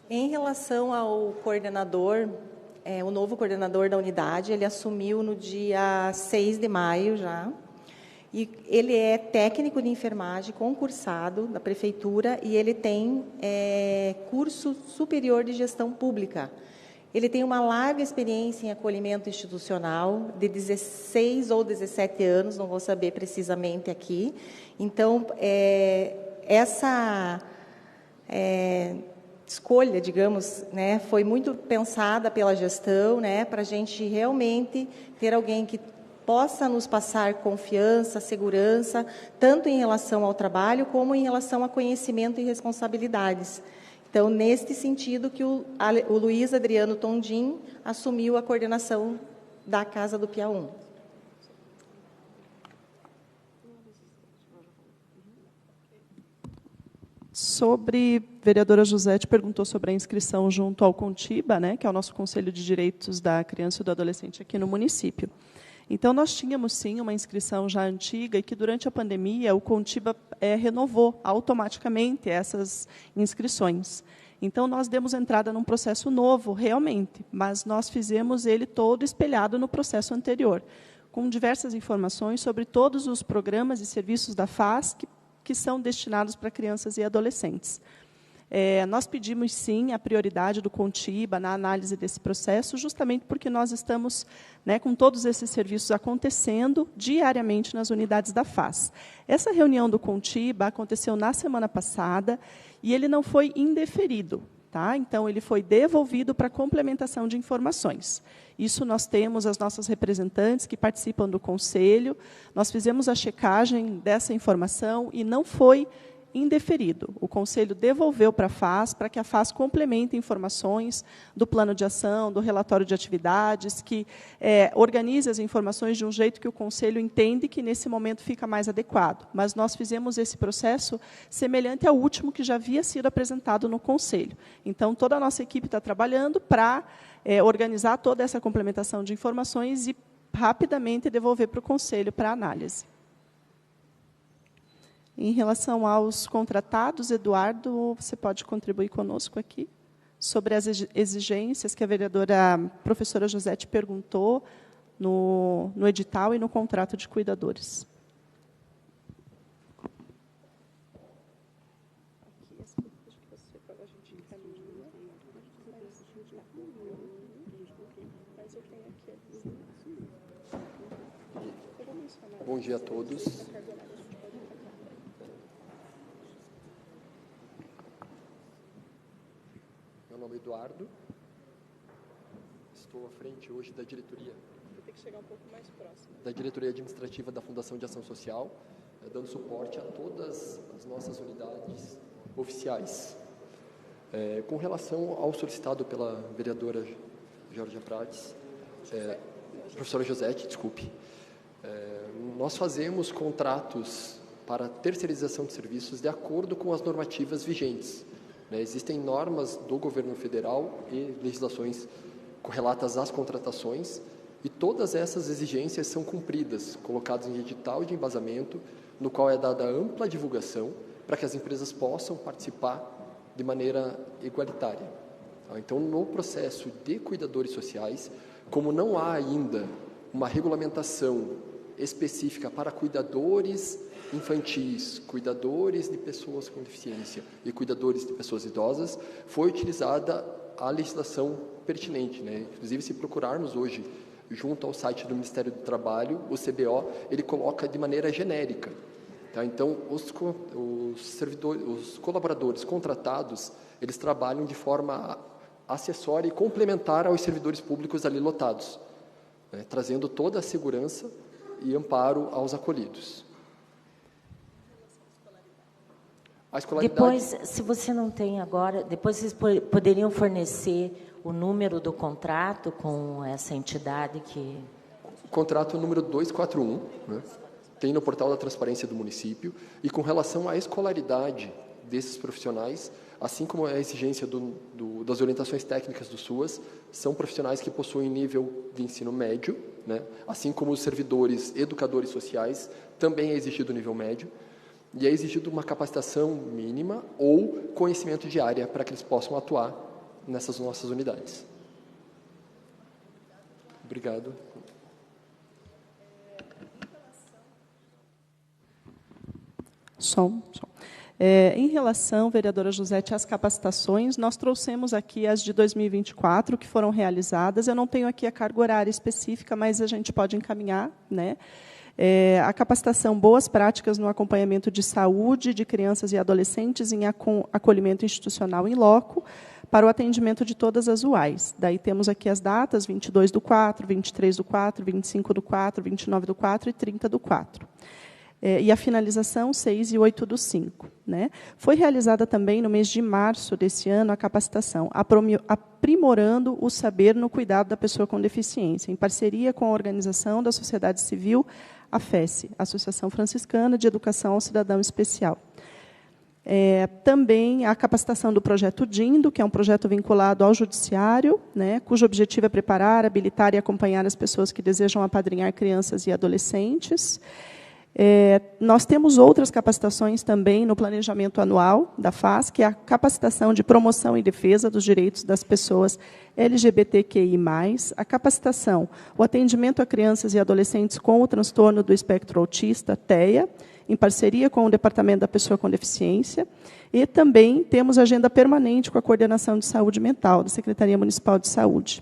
Speaker 8: Em relação ao coordenador, o novo coordenador da unidade, ele assumiu no dia 6 de maio já. E ele é técnico de enfermagem, concursado da prefeitura, e ele tem curso superior de gestão pública. Ele tem uma larga experiência em acolhimento institucional, de 16 ou 17 anos, não vou saber precisamente aqui. Então, essa escolha, digamos, né, foi muito pensada pela gestão, né, para a gente realmente ter alguém que possa nos passar confiança, segurança, tanto em relação ao trabalho, como em relação a conhecimento e responsabilidades. Então, neste sentido que o Luiz Adriano Tondim assumiu a coordenação da Casa do Piauí.
Speaker 7: Vereadora Josete perguntou sobre a inscrição junto ao CONTIBA, né, que é o nosso Conselho de Direitos da Criança e do Adolescente aqui no município. Então, nós tínhamos, sim, uma inscrição já antiga e que, durante a pandemia, o CONTIBA renovou automaticamente essas inscrições. Então, nós demos entrada num processo novo, realmente, mas nós fizemos ele todo espelhado no processo anterior, com diversas informações sobre todos os programas e serviços da FAS que são destinados para crianças e adolescentes. Nós pedimos, sim, a prioridade do CONTIBA na análise desse processo, justamente porque nós estamos, né, com todos esses serviços acontecendo diariamente nas unidades da FAS. Essa reunião do CONTIBA aconteceu na semana passada e ele não foi indeferido. Tá? Então, ele foi devolvido para complementação de informações. Isso nós temos as nossas representantes que participam do conselho, nós fizemos a checagem dessa informação e não foi indeferido. O Conselho devolveu para a FAS, para que a FAS complemente informações do plano de ação, do relatório de atividades, que organize as informações de um jeito que o Conselho entende que, nesse momento, fica mais adequado. Mas nós fizemos esse processo semelhante ao último que já havia sido apresentado no Conselho. Então, toda a nossa equipe está trabalhando para organizar toda essa complementação de informações e rapidamente devolver para o Conselho para análise. Em relação aos contratados, Eduardo, você pode contribuir conosco aqui sobre as exigências que a vereadora professora Josete perguntou no edital e no contrato de cuidadores.
Speaker 12: Bom dia a todos. Meu nome é Eduardo. Estou à frente hoje da diretoria.
Speaker 7: Vou ter que chegar um pouco mais próximo.
Speaker 12: Da diretoria administrativa da Fundação de Ação Social, dando suporte a todas as nossas unidades oficiais. Com relação ao solicitado pela vereadora Georgia Prates, professora Josete, desculpe, nós fazemos contratos para terceirização de serviços de acordo com as normativas vigentes. Existem normas do governo federal e legislações correlatas às contratações, e todas essas exigências são cumpridas, colocadas em edital de embasamento, no qual é dada ampla divulgação para que as empresas possam participar de maneira igualitária. Então, no processo de cuidadores sociais, como não há ainda uma regulamentação específica para cuidadores infantis, cuidadores de pessoas com deficiência e cuidadores de pessoas idosas, foi utilizada a legislação pertinente. Inclusive, se procurarmos hoje, junto ao site do Ministério do Trabalho, o CBO, ele coloca de maneira genérica. Tá? Então, os colaboradores contratados, eles trabalham de forma acessória e complementar aos servidores públicos ali lotados, trazendo toda a segurança e amparo aos acolhidos. A escolaridade...
Speaker 9: Depois, se você não tem agora, depois vocês poderiam fornecer o número do contrato com essa entidade que...
Speaker 12: Contrato número 241, tem no portal da transparência do município, e com relação à escolaridade desses profissionais, assim como a exigência das orientações técnicas do SUAS, são profissionais que possuem nível de ensino médio, assim como os servidores educadores sociais, também é exigido nível médio, e é exigido uma capacitação mínima ou conhecimento de área para que eles possam atuar nessas nossas unidades. Obrigado.
Speaker 7: Som. Em relação, vereadora Josete, às capacitações, nós trouxemos aqui as de 2024, que foram realizadas. Eu não tenho aqui a carga horária específica, mas a gente pode encaminhar, né? A capacitação Boas Práticas no Acompanhamento de Saúde de Crianças e Adolescentes em Acolhimento Institucional em Loco, para o atendimento de todas as UAIs. Daí temos aqui as datas, 22/4, 23/4, 25/4, 29/4 e 30/4. E a finalização, 6 e 8/5. Né? Foi realizada também, no mês de março desse ano, a capacitação Aprimorando o Saber no Cuidado da Pessoa com Deficiência, em parceria com a Organização da Sociedade Civil, a FESC, Associação Franciscana de Educação ao Cidadão Especial. Também a capacitação do projeto DINDO, que é um projeto vinculado ao judiciário, né, cujo objetivo é preparar, habilitar e acompanhar as pessoas que desejam apadrinhar crianças e adolescentes. Nós temos outras capacitações também no planejamento anual da FAS, que é a capacitação de promoção e defesa dos direitos das pessoas LGBTQI+, a capacitação, o atendimento a crianças e adolescentes com o transtorno do espectro autista, TEA, em parceria com o Departamento da Pessoa com Deficiência, e também temos agenda permanente com a Coordenação de Saúde Mental, da Secretaria Municipal de Saúde.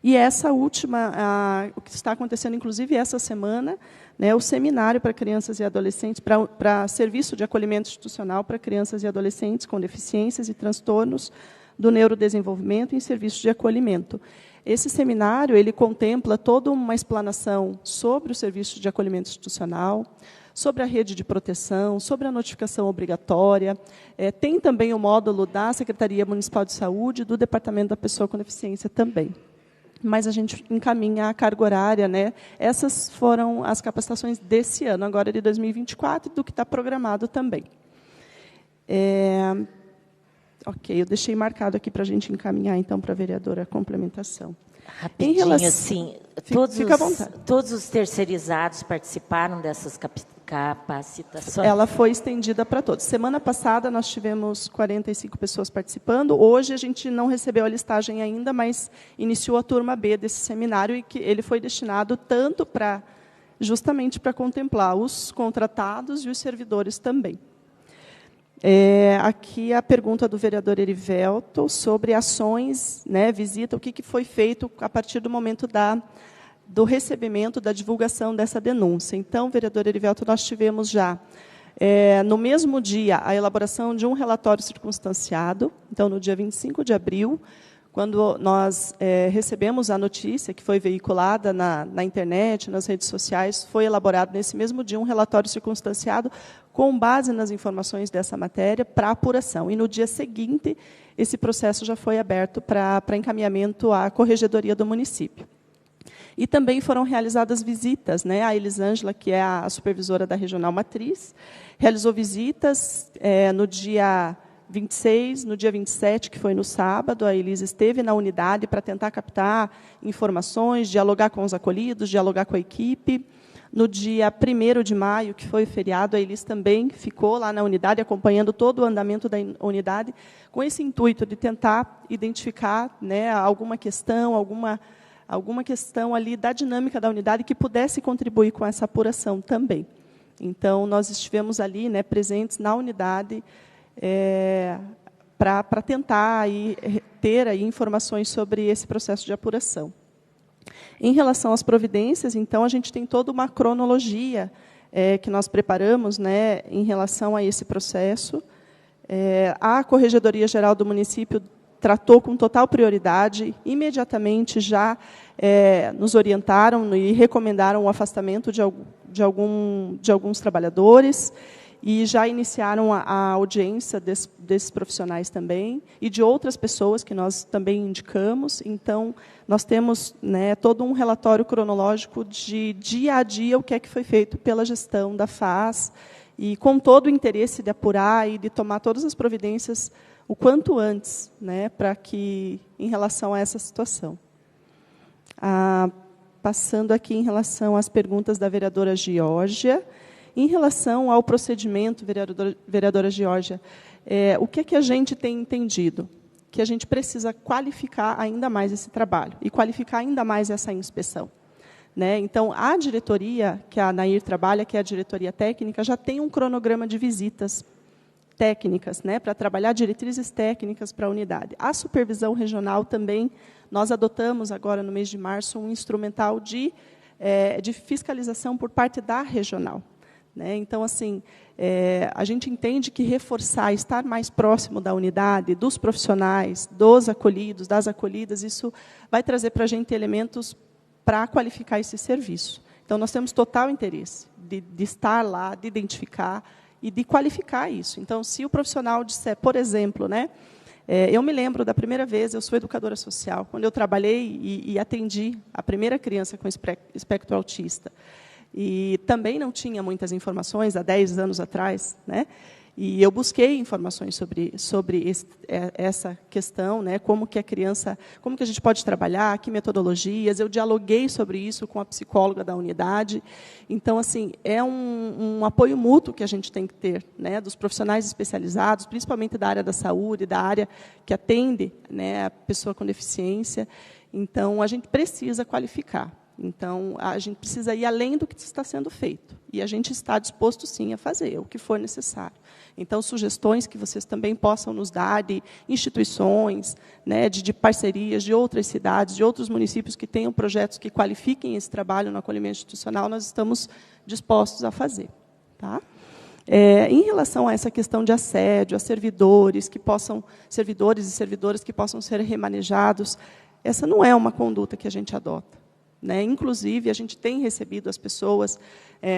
Speaker 7: E essa última, o que está acontecendo, inclusive, essa semana, né, o seminário para crianças e adolescentes, para serviço de acolhimento institucional para crianças e adolescentes com deficiências e transtornos do neurodesenvolvimento em serviço de acolhimento. Esse seminário ele contempla toda uma explanação sobre o serviço de acolhimento institucional, sobre a rede de proteção, sobre a notificação obrigatória. Tem também o módulo da Secretaria Municipal de Saúde, do Departamento da Pessoa com Deficiência também. Mas a gente encaminha a carga horária, né? Essas foram as capacitações desse ano, agora de 2024, do que está programado também. Ok, eu deixei marcado aqui para a gente encaminhar, então, para a vereadora a complementação.
Speaker 9: Rapidinho,
Speaker 7: relação...
Speaker 9: assim,
Speaker 7: fica à vontade.
Speaker 9: Todos os terceirizados participaram dessas capacitações?
Speaker 7: Ela foi estendida para todos. Semana passada, nós tivemos 45 pessoas participando. Hoje, a gente não recebeu a listagem ainda, mas iniciou a turma B desse seminário, e que ele foi destinado tanto justamente para contemplar os contratados e os servidores também. Aqui a pergunta do vereador Erivelto sobre ações, né, visita, o que foi feito a partir do momento do recebimento, da divulgação dessa denúncia. Então, vereador Erivelto, nós tivemos já, no mesmo dia, a elaboração de um relatório circunstanciado. Então, no dia 25 de abril, quando nós recebemos a notícia, que foi veiculada na internet, nas redes sociais, foi elaborado nesse mesmo dia um relatório circunstanciado com base nas informações dessa matéria para apuração. E no dia seguinte, esse processo já foi aberto para encaminhamento à Corregedoria do município. E também foram realizadas visitas, né? A Elisângela, que é a supervisora da Regional Matriz, realizou visitas no dia 26, no dia 27, que foi no sábado, a Elisa esteve na unidade para tentar captar informações, dialogar com os acolhidos, dialogar com a equipe. No dia 1º de maio, que foi o feriado, a Elis também ficou lá na unidade, acompanhando todo o andamento da unidade, com esse intuito de tentar identificar, né, alguma questão ali da dinâmica da unidade que pudesse contribuir com essa apuração também. Então, nós estivemos ali, né, presentes na unidade, para tentar aí, ter aí informações sobre esse processo de apuração. Em relação às providências, então, a gente tem toda uma cronologia que nós preparamos, né, em relação a esse processo. A Corregedoria Geral do município tratou com total prioridade, imediatamente já nos orientaram e recomendaram o afastamento de alguns trabalhadores, e já iniciaram a audiência desses profissionais também, e de outras pessoas que nós também indicamos. Então, nós temos, né, todo um relatório cronológico de dia a dia, o que é que foi feito pela gestão da FAS, e com todo o interesse de apurar e de tomar todas as providências o quanto antes, né, para que, em relação a essa situação. Passando aqui em relação às perguntas da vereadora Giorgia, em relação ao procedimento, vereadora Giorgia, o que é que a gente tem entendido? Que a gente precisa qualificar ainda mais esse trabalho e qualificar ainda mais essa inspeção. né? Então, a diretoria que a Nair trabalha, que é a diretoria técnica, já tem um cronograma de visitas técnicas, né, para trabalhar diretrizes técnicas para a unidade. A supervisão regional também, nós adotamos agora, no mês de março, um instrumental de fiscalização por parte da regional, né? Então, assim, a gente entende que reforçar, estar mais próximo da unidade, dos profissionais, dos acolhidos, das acolhidas, isso vai trazer para a gente elementos para qualificar esse serviço. Então, nós temos total interesse de estar lá, de identificar e de qualificar isso. Então, se o profissional disser, por exemplo, né, eu me lembro da primeira vez, eu sou educadora social, quando eu trabalhei e atendi a primeira criança com espectro autista. E também não tinha muitas informações, há 10 anos atrás, né? E eu busquei informações sobre essa questão, né? Como que a criança, como que a gente pode trabalhar, que metodologias. Eu dialoguei sobre isso com a psicóloga da unidade. Então, assim, é um apoio mútuo que a gente tem que ter, né? Dos profissionais especializados, principalmente da área da saúde, da área que atende, né, a pessoa com deficiência. Então, a gente precisa qualificar. Então, a gente precisa ir além do que está sendo feito. E a gente está disposto, sim, a fazer o que for necessário. Então, sugestões que vocês também possam nos dar de instituições, né, de parcerias de outras cidades, de outros municípios que tenham projetos que qualifiquem esse trabalho no acolhimento institucional, nós estamos dispostos a fazer. Tá? Em relação a essa questão de assédio, a servidores e servidoras que possam ser remanejados, essa não é uma conduta que a gente adota. Né? Inclusive, a gente tem recebido as pessoas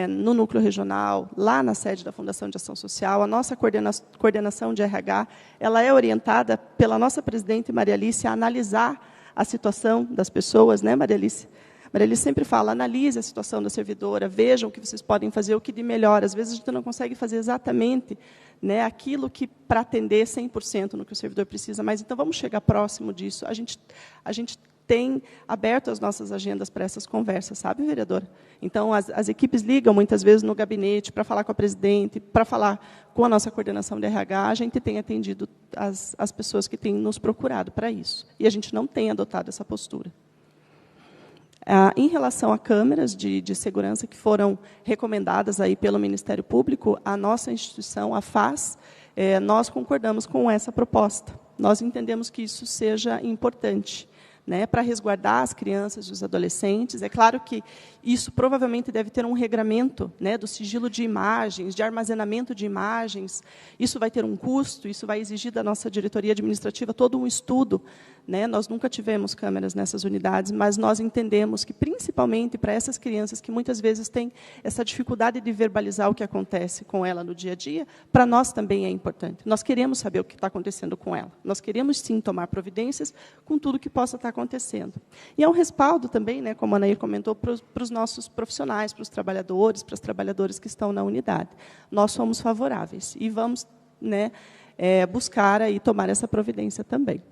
Speaker 7: no núcleo regional, lá na sede da Fundação de Ação Social. A nossa coordenação de RH ela é orientada pela nossa presidente, Maria Alice, a analisar a situação das pessoas. Né, Maria Alice? Maria Alice sempre fala, analise a situação da servidora, vejam o que vocês podem fazer, o que de melhor. Às vezes, a gente não consegue fazer exatamente, né, aquilo que para atender 100% no que o servidor precisa, mas então vamos chegar próximo disso. A gente tem aberto as nossas agendas para essas conversas, sabe, vereadora? Então, as equipes ligam muitas vezes no gabinete para falar com a presidente, para falar com a nossa coordenação de RH. A gente tem atendido as pessoas que têm nos procurado para isso. E a gente não tem adotado essa postura. Em relação a câmeras de segurança que foram recomendadas aí pelo Ministério Público, a nossa instituição, a FAS, nós concordamos com essa proposta. Nós entendemos que isso seja importante, né, para resguardar as crianças e os adolescentes. É claro que isso provavelmente deve ter um regramento, né, do sigilo de imagens, de armazenamento de imagens. Isso vai ter um custo, isso vai exigir da nossa diretoria administrativa todo um estudo. Né? Nós nunca tivemos câmeras nessas unidades, mas nós entendemos que, principalmente para essas crianças que muitas vezes têm essa dificuldade de verbalizar o que acontece com ela no dia a dia, para nós também é importante. Nós queremos saber o que está acontecendo com ela. Nós queremos, sim, tomar providências com tudo que possa estar acontecendo. E é um respaldo também, né, como a Anair comentou, para os nossos profissionais, para os trabalhadores, para as trabalhadoras que estão na unidade. Nós somos favoráveis e vamos, né, buscar aí tomar essa providência também.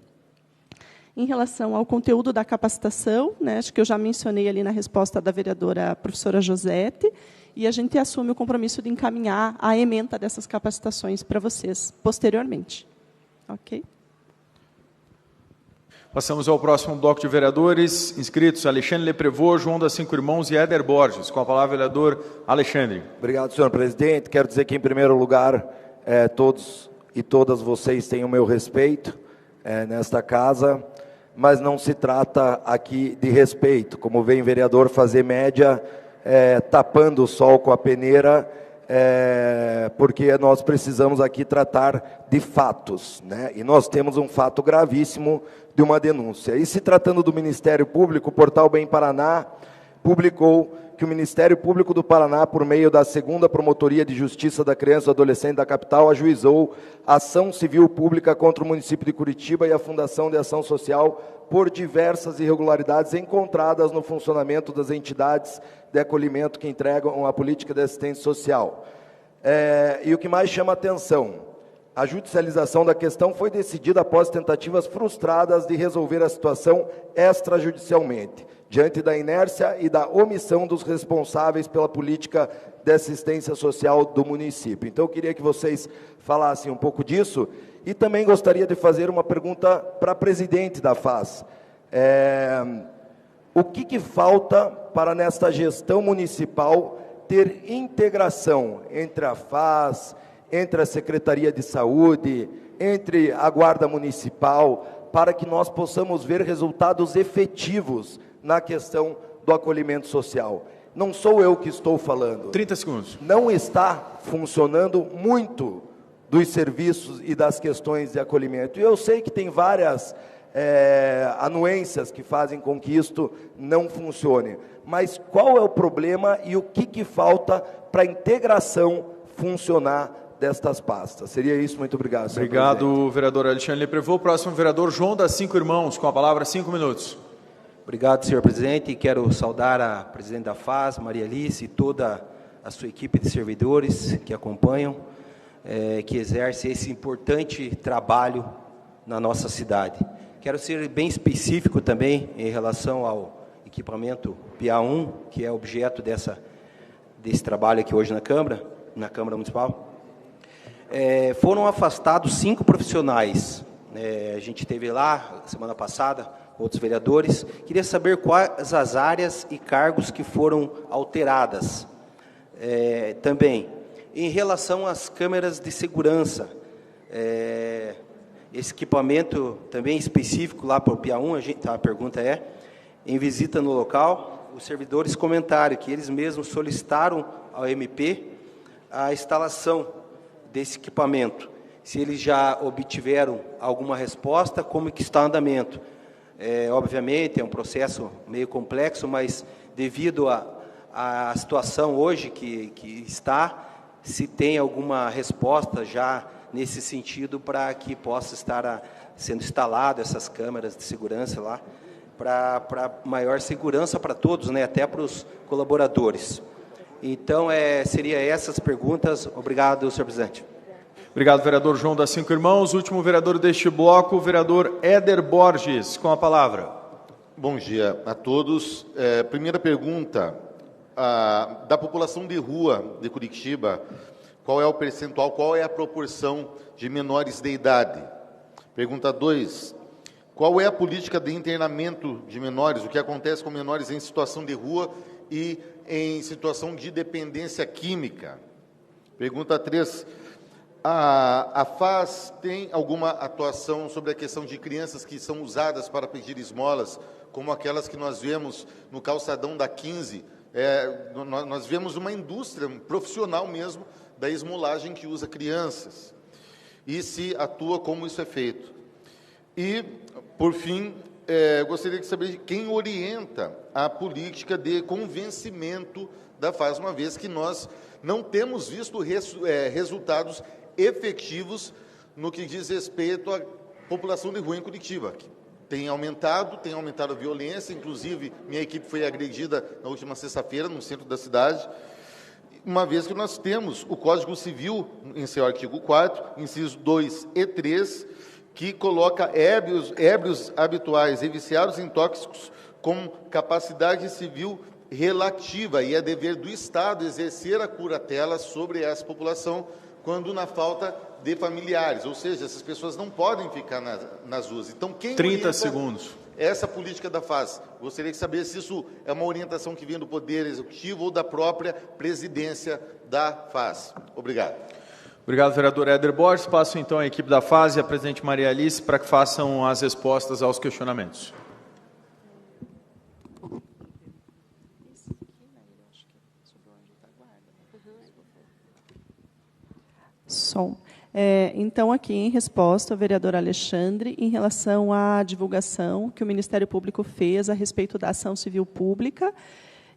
Speaker 7: Em relação ao conteúdo da capacitação, né, acho que eu já mencionei ali na resposta da vereadora professora Josete, e a gente assume o compromisso de encaminhar a ementa dessas capacitações para vocês posteriormente. Ok?
Speaker 1: Passamos ao próximo bloco de vereadores inscritos: Alexandre Leprevô, João das Cinco Irmãos e Éder Borges. Com a palavra, vereador Alexandre.
Speaker 13: Obrigado, senhor presidente. Quero dizer que, em primeiro lugar, todos e todas vocês têm o meu respeito nesta casa, mas não se trata aqui de respeito, como vem o vereador fazer média, tapando o sol com a peneira, porque nós precisamos aqui tratar de fatos, né? E nós temos um fato gravíssimo de uma denúncia. E se tratando do Ministério Público, o portal Bem Paraná publicou que o Ministério Público do Paraná, por meio da 2ª Promotoria de Justiça da Criança e do Adolescente da capital, ajuizou ação civil pública contra o município de Curitiba e a Fundação de Ação Social por diversas irregularidades encontradas no funcionamento das entidades de acolhimento que entregam a política de assistência social. E o que mais chama a atenção, a judicialização da questão foi decidida após tentativas frustradas de resolver a situação extrajudicialmente, diante da inércia e da omissão dos responsáveis pela política de assistência social do município. Então, eu queria que vocês falassem um pouco disso, e também gostaria de fazer uma pergunta para a presidente da FAS. O que falta para, nesta gestão municipal, ter integração entre a FAS, entre a Secretaria de Saúde, entre a Guarda Municipal, para que nós possamos ver resultados efetivos na questão do acolhimento social? Não sou eu que estou falando.
Speaker 1: 30 segundos.
Speaker 13: Não está funcionando muito dos serviços e das questões de acolhimento. E eu sei que tem várias anuências que fazem com que isto não funcione. Mas qual é o problema e o que falta para a integração funcionar destas pastas? Seria isso, muito obrigado.
Speaker 1: Obrigado, vereador Alexandre Leprevot. Próximo vereador João das Cinco Irmãos, com a palavra 5 minutos.
Speaker 14: Obrigado, senhor presidente, e quero saudar a presidente da FAS, Maria Alice, e toda a sua equipe de servidores que acompanham, que exerce esse importante trabalho na nossa cidade. Quero ser bem específico também em relação ao equipamento PA1, que é objeto desse trabalho aqui hoje na Câmara Municipal. Foram afastados 5 profissionais. A gente teve lá, semana passada, outros vereadores. Queria saber quais as áreas e cargos que foram alteradas. Também, em relação às câmeras de segurança, esse equipamento também específico lá para o PA1, a pergunta em visita no local, os servidores comentaram que eles mesmos solicitaram ao MP a instalação desse equipamento. Se eles já obtiveram alguma resposta, como que está o andamento? Obviamente, é um processo meio complexo, mas devido à situação hoje que está, se tem alguma resposta já nesse sentido para que possa estar sendo instalado essas câmeras de segurança lá, para maior segurança para todos, né, até para os colaboradores. Então, seria essas perguntas. Obrigado, senhor presidente.
Speaker 1: Obrigado, vereador João das Cinco Irmãos. Último vereador deste bloco, o vereador Éder Borges, com a palavra.
Speaker 15: Bom dia a todos. Primeira pergunta, da população de rua de Curitiba, qual é o percentual, qual é a proporção de menores de idade? Pergunta 2, qual é a política de internamento de menores, o que acontece com menores em situação de rua e em situação de dependência química? Pergunta 3, a FAS tem alguma atuação sobre a questão de crianças que são usadas para pedir esmolas, como aquelas que nós vemos no calçadão da 15? Nós vemos uma indústria profissional mesmo da esmolagem que usa crianças. E se atua, como isso é feito? E, por fim, gostaria de saber quem orienta a política de convencimento da FAS, uma vez que nós não temos visto resultados efetivos no que diz respeito à população de rua em Curitiba. Tem aumentado a violência, inclusive minha equipe foi agredida na última sexta-feira no centro da cidade, uma vez que nós temos o Código Civil, em seu artigo 4º, incisos 2 e 3, que coloca ébrios habituais e viciados em tóxicos com capacidade civil relativa, e é dever do Estado exercer a curatela sobre essa população quando na falta de familiares, ou seja, essas pessoas não podem ficar nas ruas. Então, quem
Speaker 1: 30 segundos.
Speaker 15: Essa política da FAS? Gostaria de saber se isso é uma orientação que vem do Poder Executivo ou da própria presidência da FAS. Obrigado.
Speaker 1: Obrigado, vereador Éder Borges. Passo, então, a equipe da FAS e a presidente Maria Alice para que façam as respostas aos questionamentos.
Speaker 7: Som. Então, aqui em resposta ao vereador Alexandre, em relação à divulgação que o Ministério Público fez a respeito da ação civil pública,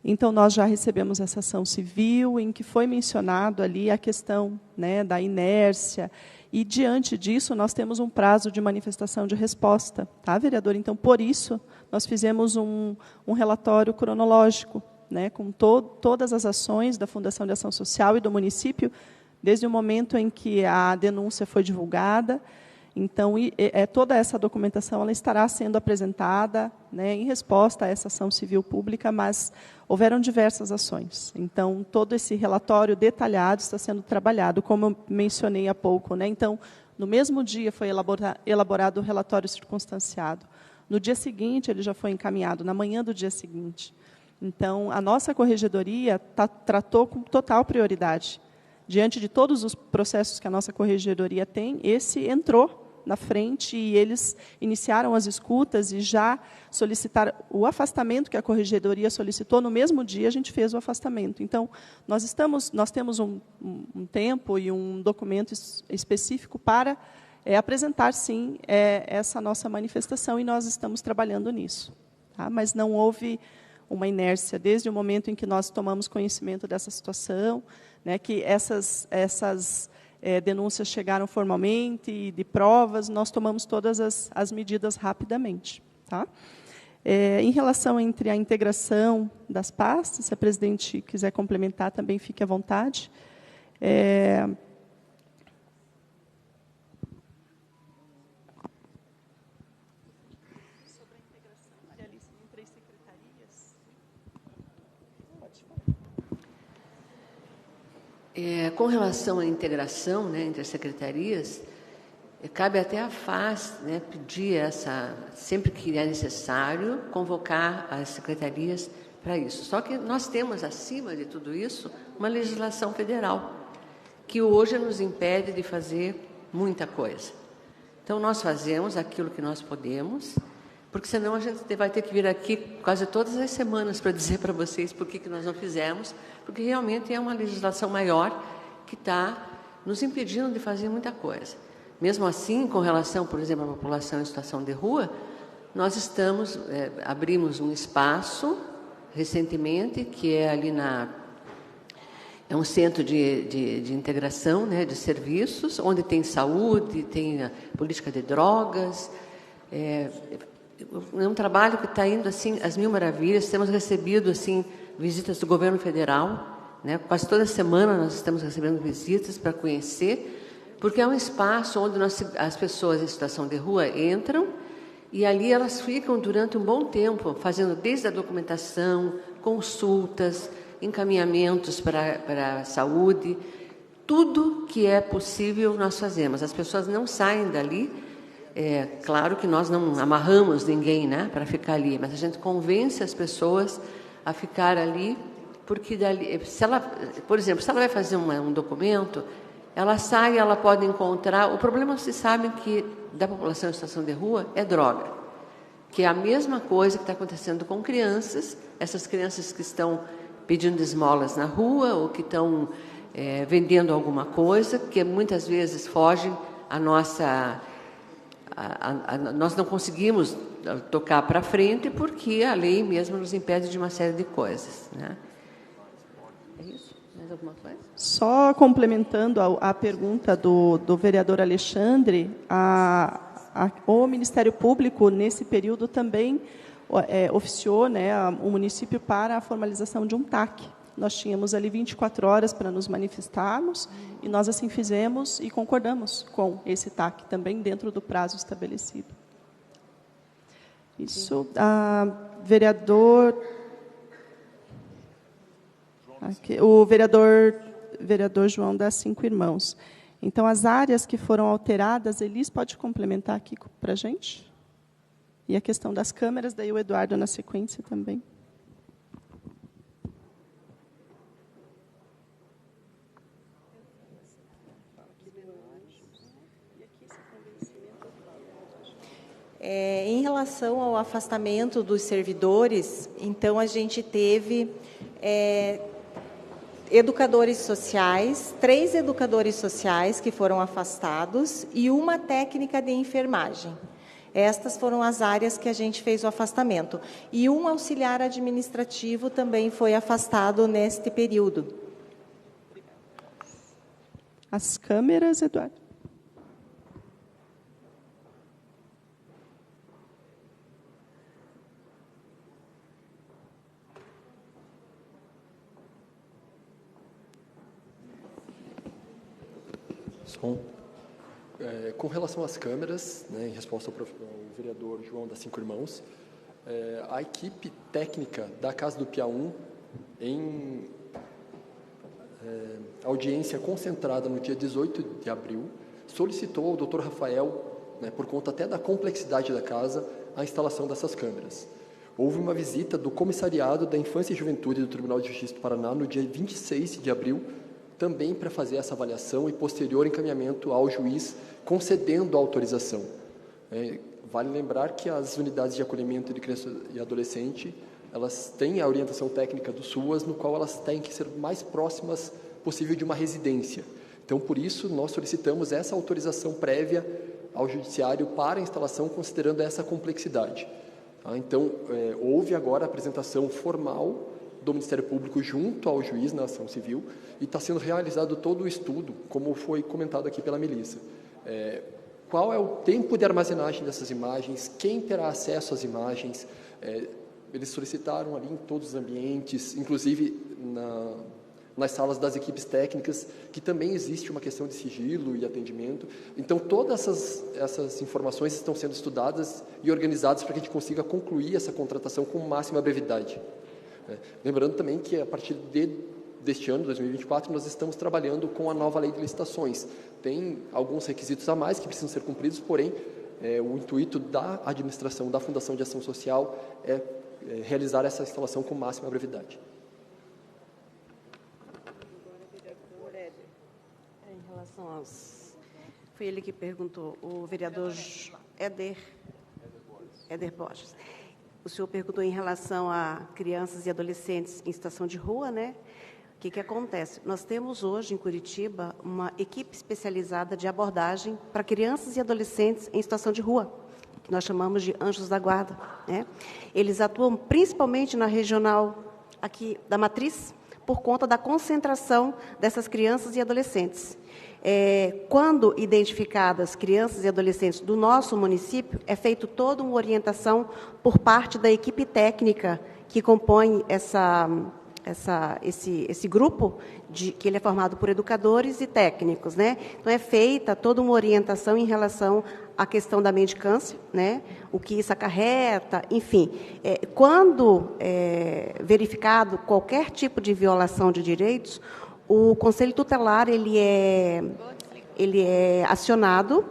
Speaker 7: então nós já recebemos essa ação civil, em que foi mencionado ali a questão, né, da inércia, e diante disso nós temos um prazo de manifestação de resposta, tá, vereador? Então, por isso, nós fizemos um relatório cronológico, né, com todas as ações da Fundação de Ação Social e do município, desde o momento em que a denúncia foi divulgada. Então, toda essa documentação ela estará sendo apresentada, né, em resposta a essa ação civil pública, mas houveram diversas ações. Então, todo esse relatório detalhado está sendo trabalhado, como eu mencionei há pouco, né? Então, no mesmo dia foi elaborado o relatório circunstanciado. No dia seguinte, ele já foi encaminhado, na manhã do dia seguinte. Então, a nossa corregedoria tratou com total prioridade. Diante de todos os processos que a nossa corregedoria tem, esse entrou na frente e eles iniciaram as escutas e já solicitaram o afastamento que a corregedoria solicitou. No mesmo dia, a gente fez o afastamento. Então, nós temos um tempo e um documento específico para apresentar, sim, essa nossa manifestação, e nós estamos trabalhando nisso. Tá? Mas não houve uma inércia desde o momento em que nós tomamos conhecimento dessa situação, né, que essas denúncias chegaram formalmente e de provas, nós tomamos todas as medidas rapidamente. Tá? Em relação entre a integração das pastas, se a presidente quiser complementar, também fique à vontade.
Speaker 2: Com relação à integração, né, entre as secretarias, cabe até à FAS, né, pedir sempre que é necessário, convocar as secretarias para isso. Só que nós temos, acima de tudo isso, uma legislação federal, que hoje nos impede de fazer muita coisa. Então, nós fazemos aquilo que nós podemos, porque senão a gente vai ter que vir aqui quase todas as semanas para dizer para vocês por que nós não fizemos, porque realmente é uma legislação maior que está nos impedindo de fazer muita coisa. Mesmo assim, com relação, por exemplo, à população em situação de rua, nós abrimos um espaço recentemente, que é ali é um centro de integração, né, de serviços, onde tem saúde, tem a política de drogas. É um trabalho que está indo assim às mil maravilhas. Temos recebido assim visitas do governo federal, né? Quase toda semana nós estamos recebendo visitas para conhecer, porque é um espaço onde as pessoas em situação de rua entram e ali elas ficam durante um bom tempo, fazendo desde a documentação, consultas, encaminhamentos para a saúde, tudo que é possível nós fazemos. As pessoas não saem dali. Claro que nós não amarramos ninguém, né, para ficar ali, mas a gente convence as pessoas a ficar ali, porque dali, por exemplo, se ela vai fazer um documento, ela sai, ela pode encontrar. O problema, vocês sabem, que da população em situação de rua é droga, que é a mesma coisa que está acontecendo com crianças, essas crianças que estão pedindo esmolas na rua ou que estão vendendo alguma coisa, que muitas vezes fogem à nossa... nós não conseguimos tocar para frente porque a lei mesmo nos impede de uma série de coisas, né? É isso? Mais alguma coisa?
Speaker 7: Só complementando a pergunta do vereador Alexandre, o Ministério Público, nesse período, também oficiou, né, o município para a formalização de um TAC. Nós tínhamos ali 24 horas para nos manifestarmos, e nós assim fizemos e concordamos com esse TAC, também dentro do prazo estabelecido. Isso, o vereador João das Cinco Irmãos. Então, as áreas que foram alteradas, Elis pode complementar aqui para a gente? E a questão das câmeras, daí o Eduardo na sequência também.
Speaker 8: Em relação ao afastamento dos servidores, então a gente teve educadores sociais, 3 educadores sociais que foram afastados e uma técnica de enfermagem. Estas foram as áreas que a gente fez o afastamento. E um auxiliar administrativo também foi afastado neste período.
Speaker 7: As câmeras, Eduardo.
Speaker 12: Com relação às câmeras, né, em resposta ao vereador João das Cinco Irmãos, a equipe técnica da Casa do Piauí, em audiência concentrada no dia 18 de abril, solicitou ao Dr. Rafael, né, por conta até da complexidade da casa, a instalação dessas câmeras. Houve uma visita do Comissariado da Infância e Juventude do Tribunal de Justiça do Paraná no dia 26 de abril, também para fazer essa avaliação e posterior encaminhamento ao juiz, concedendo a autorização. Vale lembrar que as unidades de acolhimento de criança e adolescente, elas têm a orientação técnica do SUAS, no qual elas têm que ser mais próximas possível de uma residência. Então, por isso, nós solicitamos essa autorização prévia ao Judiciário para a instalação, considerando essa complexidade. Então, houve agora a apresentação formal do Ministério Público junto ao juiz na ação civil e está sendo realizado todo o estudo, como foi comentado aqui pela Melissa. Qual é o tempo de armazenagem dessas imagens, quem terá acesso às imagens. Eles solicitaram ali em todos os ambientes, inclusive nas salas das equipes técnicas, que também existe uma questão de sigilo e atendimento. Então, todas essas informações estão sendo estudadas e organizadas para que a gente consiga concluir essa contratação com máxima brevidade. Lembrando também que, a partir deste ano, 2024, nós estamos trabalhando com a nova lei de licitações. Tem alguns requisitos a mais que precisam ser cumpridos, porém, o intuito da administração, da Fundação de Ação Social, é realizar essa instalação com máxima brevidade.
Speaker 3: Em relação aos... Foi ele que perguntou, o vereador Éder Borges. O senhor perguntou em relação a crianças e adolescentes em situação de rua, né? O que acontece? Nós temos hoje em Curitiba uma equipe especializada de abordagem para crianças e adolescentes em situação de rua, que nós chamamos de anjos da guarda, né? Eles atuam principalmente na regional aqui da Matriz, por conta da concentração dessas crianças e adolescentes. Quando identificadas crianças e adolescentes do nosso município, é feito toda uma orientação por parte da equipe técnica que compõe esse grupo, que ele é formado por educadores e técnicos, né? Então, é feita toda uma orientação em relação à questão da mendicância, né? O que isso acarreta, enfim. Quando verificado qualquer tipo de violação de direitos, o Conselho Tutelar ele é acionado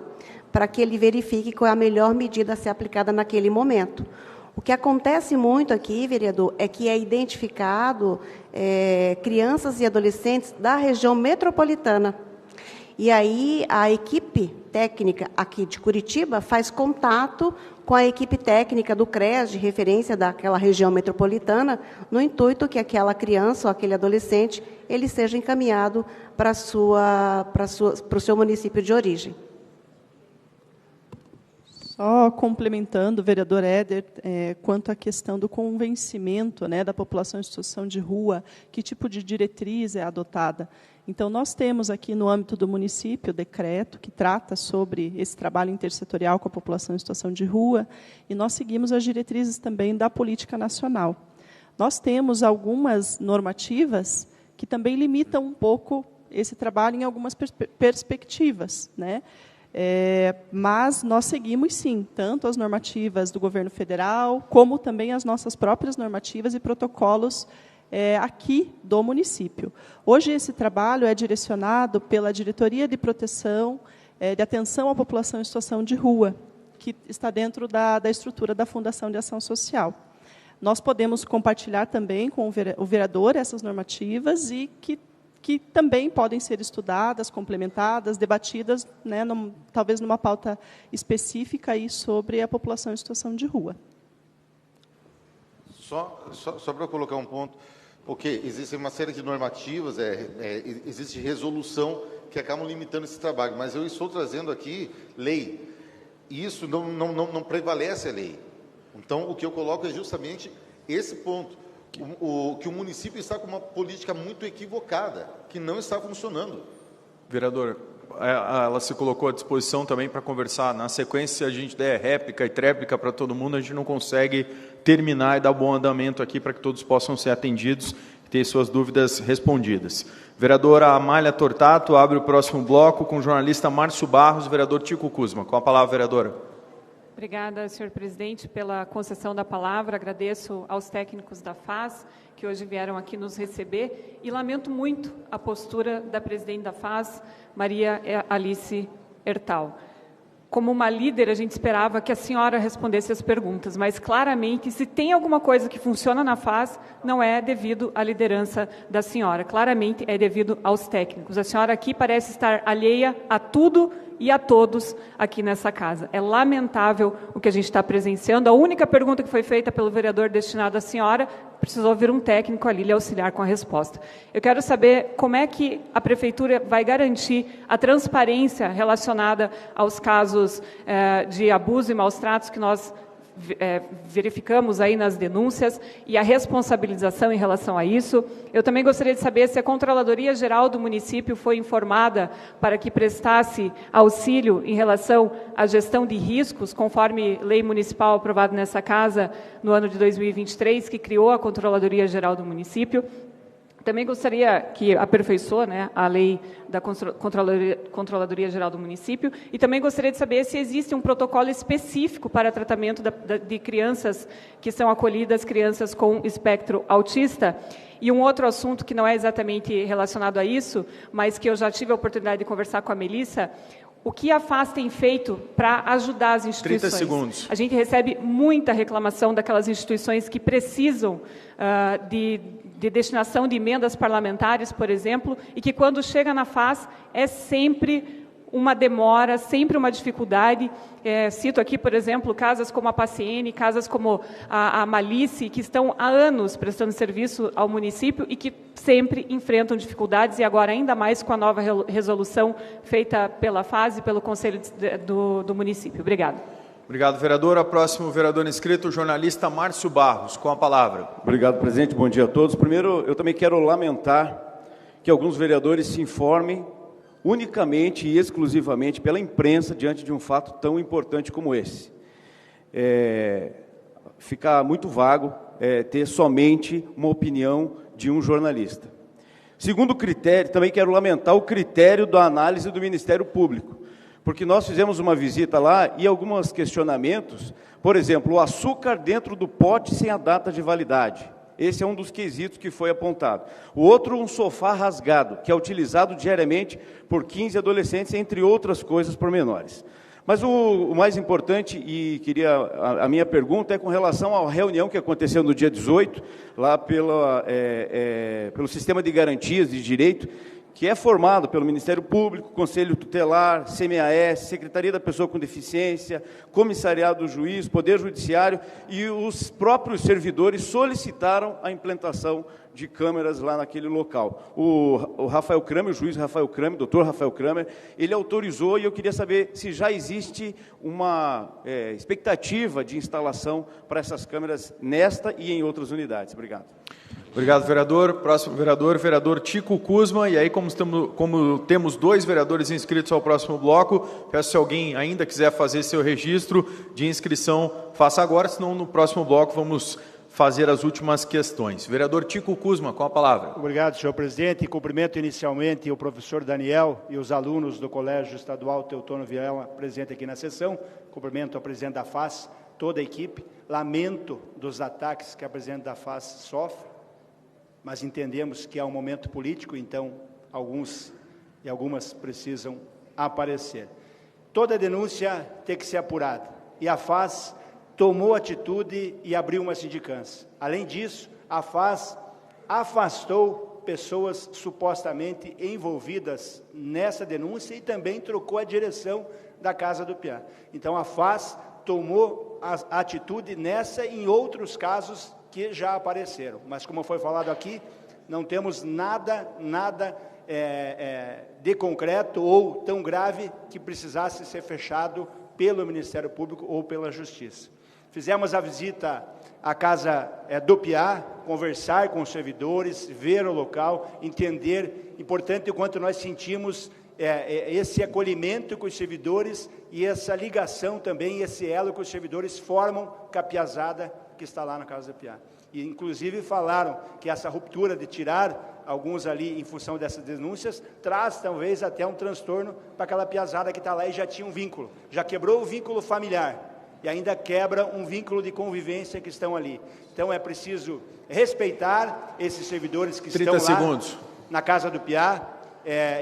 Speaker 3: para que ele verifique qual é a melhor medida a ser aplicada naquele momento. O que acontece muito aqui, vereador, é que é identificado crianças e adolescentes da região metropolitana. E aí a equipe técnica aqui de Curitiba faz contato com a equipe técnica do CREAS, de referência daquela região metropolitana, no intuito que aquela criança ou aquele adolescente ele seja encaminhado para o seu município de origem.
Speaker 7: Só complementando, vereador Éder, quanto à questão do convencimento, né, da população em situação de rua, que tipo de diretriz é adotada? Então, nós temos aqui no âmbito do município o decreto que trata sobre esse trabalho intersetorial com a população em situação de rua, e nós seguimos as diretrizes também da política nacional. Nós temos algumas normativas que também limitam um pouco esse trabalho em algumas perspectivas, né? Mas nós seguimos, sim, tanto as normativas do governo federal, como também as nossas próprias normativas e protocolos aqui do município. Hoje, esse trabalho é direcionado pela Diretoria de Proteção, de Atenção à População em Situação de Rua, que está dentro da estrutura da Fundação de Ação Social. Nós podemos compartilhar também com o vereador essas normativas e que também podem ser estudadas, complementadas, debatidas, né, talvez numa pauta específica aí sobre a população em situação de rua.
Speaker 15: Só para colocar um ponto, porque existe uma série de normativas, existe resolução que acabam limitando esse trabalho, mas eu estou trazendo aqui lei, e isso não prevalece a lei. Então, o que eu coloco é justamente esse ponto. Que o município está com uma política muito equivocada, que não está funcionando.
Speaker 1: Vereador, ela se colocou à disposição também para conversar. Na sequência, se a gente der réplica e tréplica para todo mundo, a gente não consegue terminar e dar bom andamento aqui para que todos possam ser atendidos e ter suas dúvidas respondidas. Vereadora Amália Tortato abre o próximo bloco com o jornalista Márcio Barros, vereador Tico Kuzma. Com a palavra, vereadora.
Speaker 16: Obrigada, senhor presidente, pela concessão da palavra. Agradeço aos técnicos da FAS que hoje vieram aqui nos receber e lamento muito a postura da presidente da FAS, Maria Alice Ertal. como uma líder, a gente esperava que a senhora respondesse as perguntas, mas claramente, se tem alguma coisa que funciona na FAS, não é devido à liderança da senhora, claramente é devido aos técnicos. A senhora aqui parece estar alheia a tudo e a todos aqui nessa casa. É lamentável o que a gente está presenciando. A única pergunta que foi feita pelo vereador destinada à senhora, precisou vir um técnico ali lhe auxiliar com a resposta. Eu quero saber como é que a Prefeitura vai garantir a transparência relacionada aos casos de abuso e maus-tratos que nós verificamos aí nas denúncias e a responsabilização em relação a isso. Eu também gostaria de saber se a Controladoria Geral do município foi informada para que prestasse auxílio em relação à gestão de riscos, conforme lei municipal aprovada nessa casa no ano de 2023, que criou a Controladoria Geral do município. Também gostaria que aperfeiçoe, né, a lei da Controladoria Geral do município, e também gostaria de saber se existe um protocolo específico para tratamento de crianças que são acolhidas, crianças com espectro autista. E um outro assunto que não é exatamente relacionado a isso, mas que eu já tive a oportunidade de conversar com a Melissa: o que a FAS tem feito para ajudar as instituições?
Speaker 1: 30 segundos.
Speaker 16: A gente recebe muita reclamação daquelas instituições que precisam de destinação de emendas parlamentares, por exemplo, e que quando chega na FAS é sempre uma demora, sempre uma dificuldade. Cito aqui, por exemplo, casas como a PACN, casas como a Malice, que estão há anos prestando serviço ao município e que sempre enfrentam dificuldades, e agora ainda mais com a nova resolução feita pela FAS e pelo Conselho do município. Obrigada.
Speaker 1: Obrigado, vereador. A próximo vereador inscrito, o jornalista Márcio Barros, com a palavra.
Speaker 17: Obrigado, presidente. Bom dia a todos. Primeiro, eu também quero lamentar que alguns vereadores se informem unicamente e exclusivamente pela imprensa diante de um fato tão importante como esse. Fica muito vago ter somente uma opinião de um jornalista. Segundo critério, também quero lamentar o critério da análise do Ministério Público, porque nós fizemos uma visita lá e alguns questionamentos, por exemplo, o açúcar dentro do pote sem a data de validade. Esse é um dos quesitos que foi apontado. O outro, um sofá rasgado, que é utilizado diariamente por 15 adolescentes, entre outras coisas pormenores. Mas o mais importante, e a minha pergunta é com relação à reunião que aconteceu no dia 18, lá pelo Sistema de Garantias de Direito, que é formado pelo Ministério Público, Conselho Tutelar, CMAS, Secretaria da Pessoa com Deficiência, Comissariado do Juiz, Poder Judiciário, e os próprios servidores solicitaram a implantação de câmeras lá naquele local. O Rafael Kramer, o juiz Rafael Kramer, doutor Rafael Kramer, ele autorizou, e eu queria saber se já existe uma expectativa de instalação para essas câmeras nesta e em outras unidades. Obrigado.
Speaker 1: Obrigado, vereador. Próximo vereador, vereador Tico Kuzma. E aí, como temos 2 vereadores inscritos ao próximo bloco, peço se alguém ainda quiser fazer seu registro de inscrição, faça agora, senão no próximo bloco vamos fazer as últimas questões. Vereador Tico Kuzma, com a palavra.
Speaker 18: Obrigado, senhor presidente. E cumprimento inicialmente o professor Daniel e os alunos do Colégio Estadual Teutônio Vilela, presente aqui na sessão. Cumprimento ao presidente da FAS, toda a equipe. Lamento dos ataques que a presidente da FAS sofre, mas entendemos que é um momento político, então alguns e algumas precisam aparecer. Toda denúncia tem que ser apurada, e a FAS tomou atitude e abriu uma sindicância. Além disso, a FAS afastou pessoas supostamente envolvidas nessa denúncia e também trocou a direção da Casa do Piá. Então, a FAS tomou a atitude nessa e em outros casos que já apareceram. Mas, como foi falado aqui, não temos nada de concreto ou tão grave que precisasse ser fechado pelo Ministério Público ou pela Justiça. Fizemos a visita à Casa do Piá, conversar com os servidores, ver o local, entender, importante o quanto nós sentimos esse acolhimento com os servidores e essa ligação também, esse elo que os servidores formam com a piazada que está lá na Casa do Piá. E, inclusive, falaram que essa ruptura de tirar alguns ali em função dessas denúncias traz, talvez, até um transtorno para aquela piazada que está lá e já tinha um vínculo. Já quebrou o vínculo familiar e ainda quebra um vínculo de convivência que estão ali. Então, é preciso respeitar esses servidores que estão lá na Casa do Piá,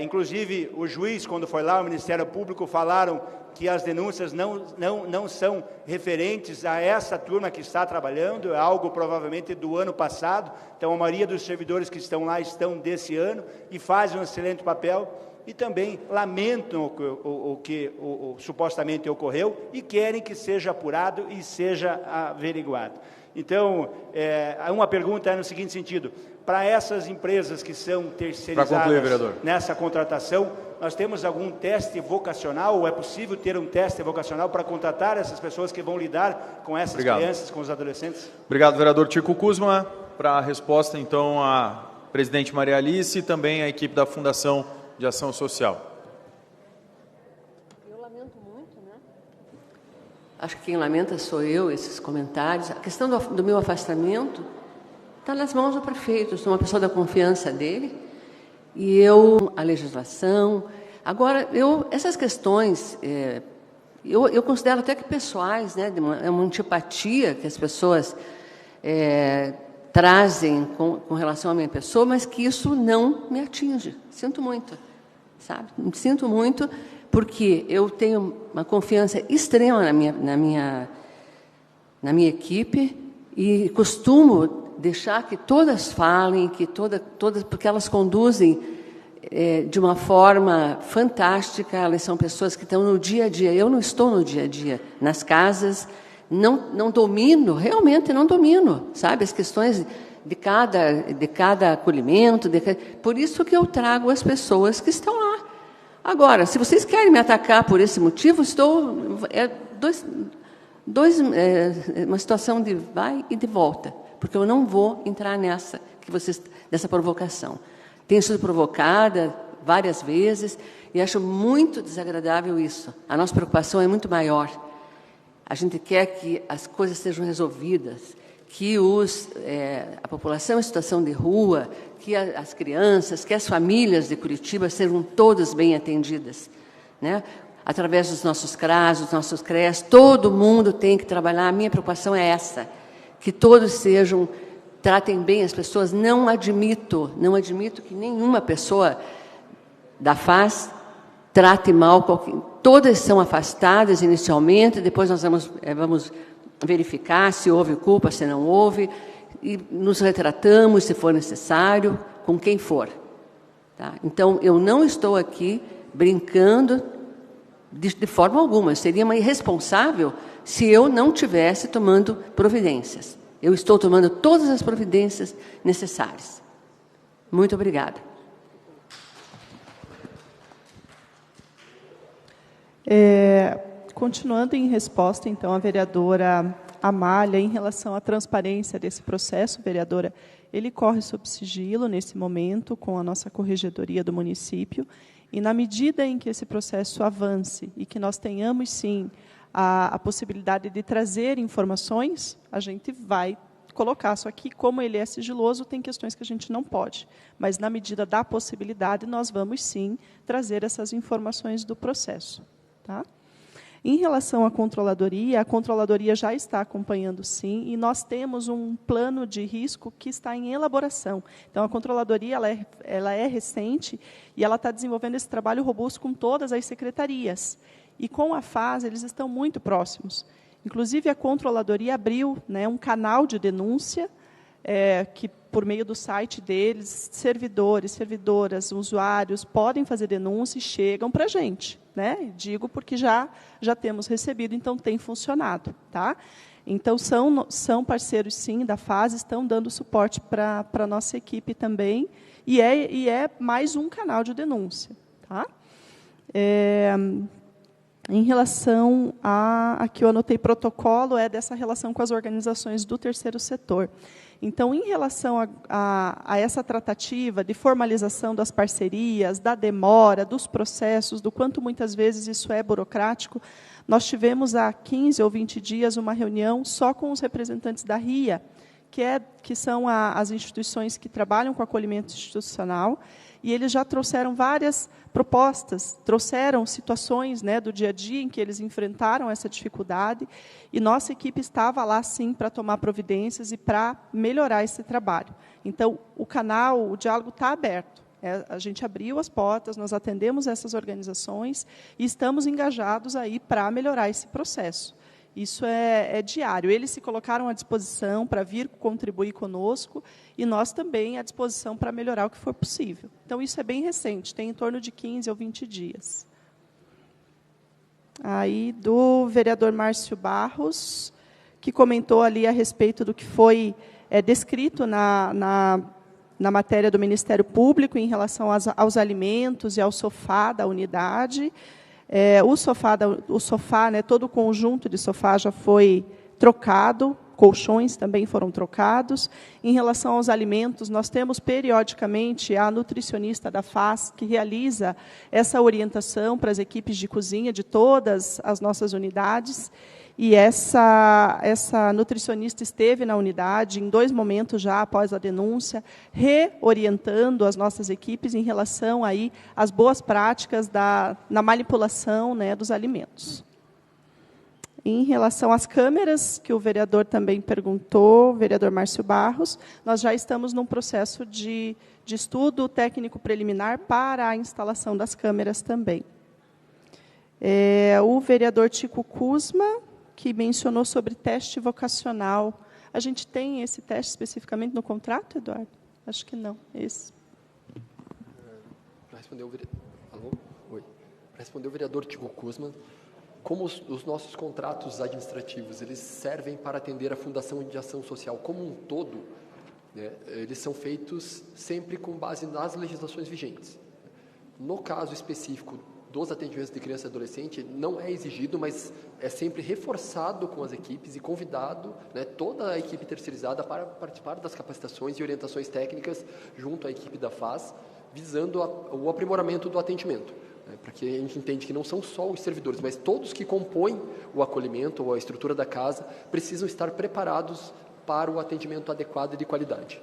Speaker 18: Inclusive, o juiz, quando foi lá, o Ministério Público, falaram que as denúncias não são referentes a essa turma que está trabalhando, é algo provavelmente do ano passado. Então, a maioria dos servidores que estão lá estão desse ano e fazem um excelente papel. E também lamentam o que supostamente ocorreu e querem que seja apurado e seja averiguado. Então, uma pergunta é no seguinte sentido: para essas empresas que são terceirizadas nessa contratação, nós temos algum teste vocacional, ou é possível ter um teste vocacional para contratar essas pessoas que vão lidar com essas crianças, com os adolescentes?
Speaker 1: Obrigado, vereador Tico Kuzma. Para a resposta, então, a presidente Maria Alice e também a equipe da Fundação de Ação Social.
Speaker 2: Eu lamento muito, né? Acho que quem lamenta sou eu, esses comentários. A questão do meu afastamento está nas mãos do prefeito. Eu sou uma pessoa da confiança dele e a legislação. Agora, essas questões, eu considero até que pessoais, né? É uma antipatia que as pessoas trazem com relação à minha pessoa, mas que isso não me atinge. Sinto muito, sabe? Sinto muito, porque eu tenho uma confiança extrema na minha equipe e costumo deixar que todas falem, porque elas conduzem de uma forma fantástica. Elas são pessoas que estão no dia a dia. Eu não estou no dia a dia, nas casas. Não domino, realmente não domino, sabe, as questões de cada acolhimento. Por isso que eu trago as pessoas que estão lá. Agora, se vocês querem me atacar por esse motivo, uma situação de vai e de volta, porque eu não vou entrar nessa provocação. Tenho sido provocada várias vezes e acho muito desagradável isso. A nossa preocupação é muito maior. A gente quer que as coisas sejam resolvidas, que a população em situação de rua, que as crianças, que as famílias de Curitiba sejam todas bem atendidas, né? Através dos nossos CRAS, dos nossos CREAS, todo mundo tem que trabalhar. A minha preocupação é essa, que todos tratem bem as pessoas. Não admito que nenhuma pessoa da FAS trate mal qualquer. Todas são afastadas inicialmente, depois nós vamos verificar se houve culpa, se não houve, e nos retratamos, se for necessário, com quem for. Tá? Então, eu não estou aqui brincando de forma alguma. Seria uma irresponsável se eu não estivesse tomando providências. Eu estou tomando todas as providências necessárias. Muito obrigada.
Speaker 7: Continuando em resposta, então, à vereadora Amália, em relação à transparência desse processo, vereadora, ele corre sob sigilo nesse momento com a nossa corregedoria do município, e na medida em que esse processo avance e que nós tenhamos, sim, a possibilidade de trazer informações, a gente vai colocar. Só que, como ele é sigiloso, tem questões que a gente não pode. Mas, na medida da possibilidade, nós vamos, sim, trazer essas informações do processo. Tá? Em relação à controladoria, a controladoria já está acompanhando, sim, e nós temos um plano de risco que está em elaboração. Então, a controladoria ela é recente e ela está desenvolvendo esse trabalho robusto com todas as secretarias. E com a FAS, eles estão muito próximos. Inclusive, a controladoria abriu, né, um canal de denúncia, que, por meio do site deles, servidores, servidoras, usuários, podem fazer denúncia e chegam para a gente. Né? Digo porque já temos recebido, então tem funcionado. Tá? Então, são parceiros, sim, da FAS, estão dando suporte para a nossa equipe também, e é mais um canal de denúncia. Tá? Em relação aqui eu anotei protocolo, dessa relação com as organizações do terceiro setor. Então, em relação a essa tratativa de formalização das parcerias, da demora, dos processos, do quanto muitas vezes isso é burocrático, nós tivemos há 15 ou 20 dias uma reunião só com os representantes da RIA, que são as instituições que trabalham com acolhimento institucional, e eles já trouxeram várias propostas, trouxeram situações, né, do dia a dia em que eles enfrentaram essa dificuldade, e nossa equipe estava lá, sim, para tomar providências e para melhorar esse trabalho. Então, o canal, o diálogo está aberto. A gente abriu as portas, nós atendemos essas organizações e estamos engajados aí para melhorar esse processo. Isso é diário. Eles se colocaram à disposição para vir contribuir conosco e nós também à disposição para melhorar o que for possível. Então, isso é bem recente, tem em torno de 15 ou 20 dias. Aí, do vereador Márcio Barros, que comentou ali a respeito do que foi descrito na matéria do Ministério Público em relação aos alimentos e ao sofá da unidade. O sofá, né, todo o conjunto de sofá já foi trocado, colchões também foram trocados. Em relação aos alimentos, nós temos periodicamente a nutricionista da FAS, que realiza essa orientação para as equipes de cozinha de todas as nossas unidades. E essa nutricionista esteve na unidade em 2 momentos já após a denúncia, reorientando as nossas equipes em relação aí às boas práticas na manipulação, né, dos alimentos. Em relação às câmeras, que o vereador também perguntou, o vereador Márcio Barros, nós já estamos num processo de estudo técnico preliminar para a instalação das câmeras também. O vereador Tico Kuzma, que mencionou sobre teste vocacional. A gente tem esse teste especificamente no contrato, Eduardo? Acho que não. Esse.
Speaker 12: Para responder o vereador Tico Kuzma, como os nossos contratos administrativos, eles servem para atender a Fundação de Ação Social como um todo, né, eles são feitos sempre com base nas legislações vigentes. No caso específico dos atendimentos de criança e adolescente, não é exigido, mas é sempre reforçado com as equipes e convidado, né, toda a equipe terceirizada para participar das capacitações e orientações técnicas junto à equipe da FAS, visando o aprimoramento do atendimento. Né, porque a gente entende que não são só os servidores, mas todos que compõem o acolhimento ou a estrutura da casa precisam estar preparados para o atendimento adequado e de qualidade.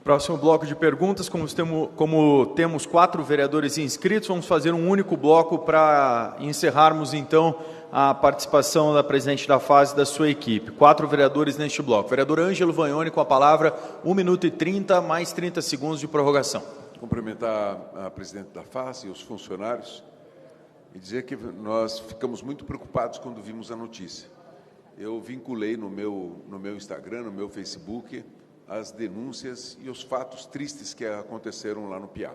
Speaker 1: Próximo bloco de perguntas, como temos 4 vereadores inscritos, vamos fazer um único bloco para encerrarmos, então, a participação da presidente da FAS e da sua equipe. 4 vereadores neste bloco. Vereador Ângelo Vagnoni, com a palavra, 1 minuto e 30, mais 30 segundos de prorrogação.
Speaker 19: Cumprimentar a presidente da FAS e os funcionários e dizer que nós ficamos muito preocupados quando vimos a notícia. Eu vinculei no meu Instagram, no meu Facebook, as denúncias e os fatos tristes que aconteceram lá no Piá.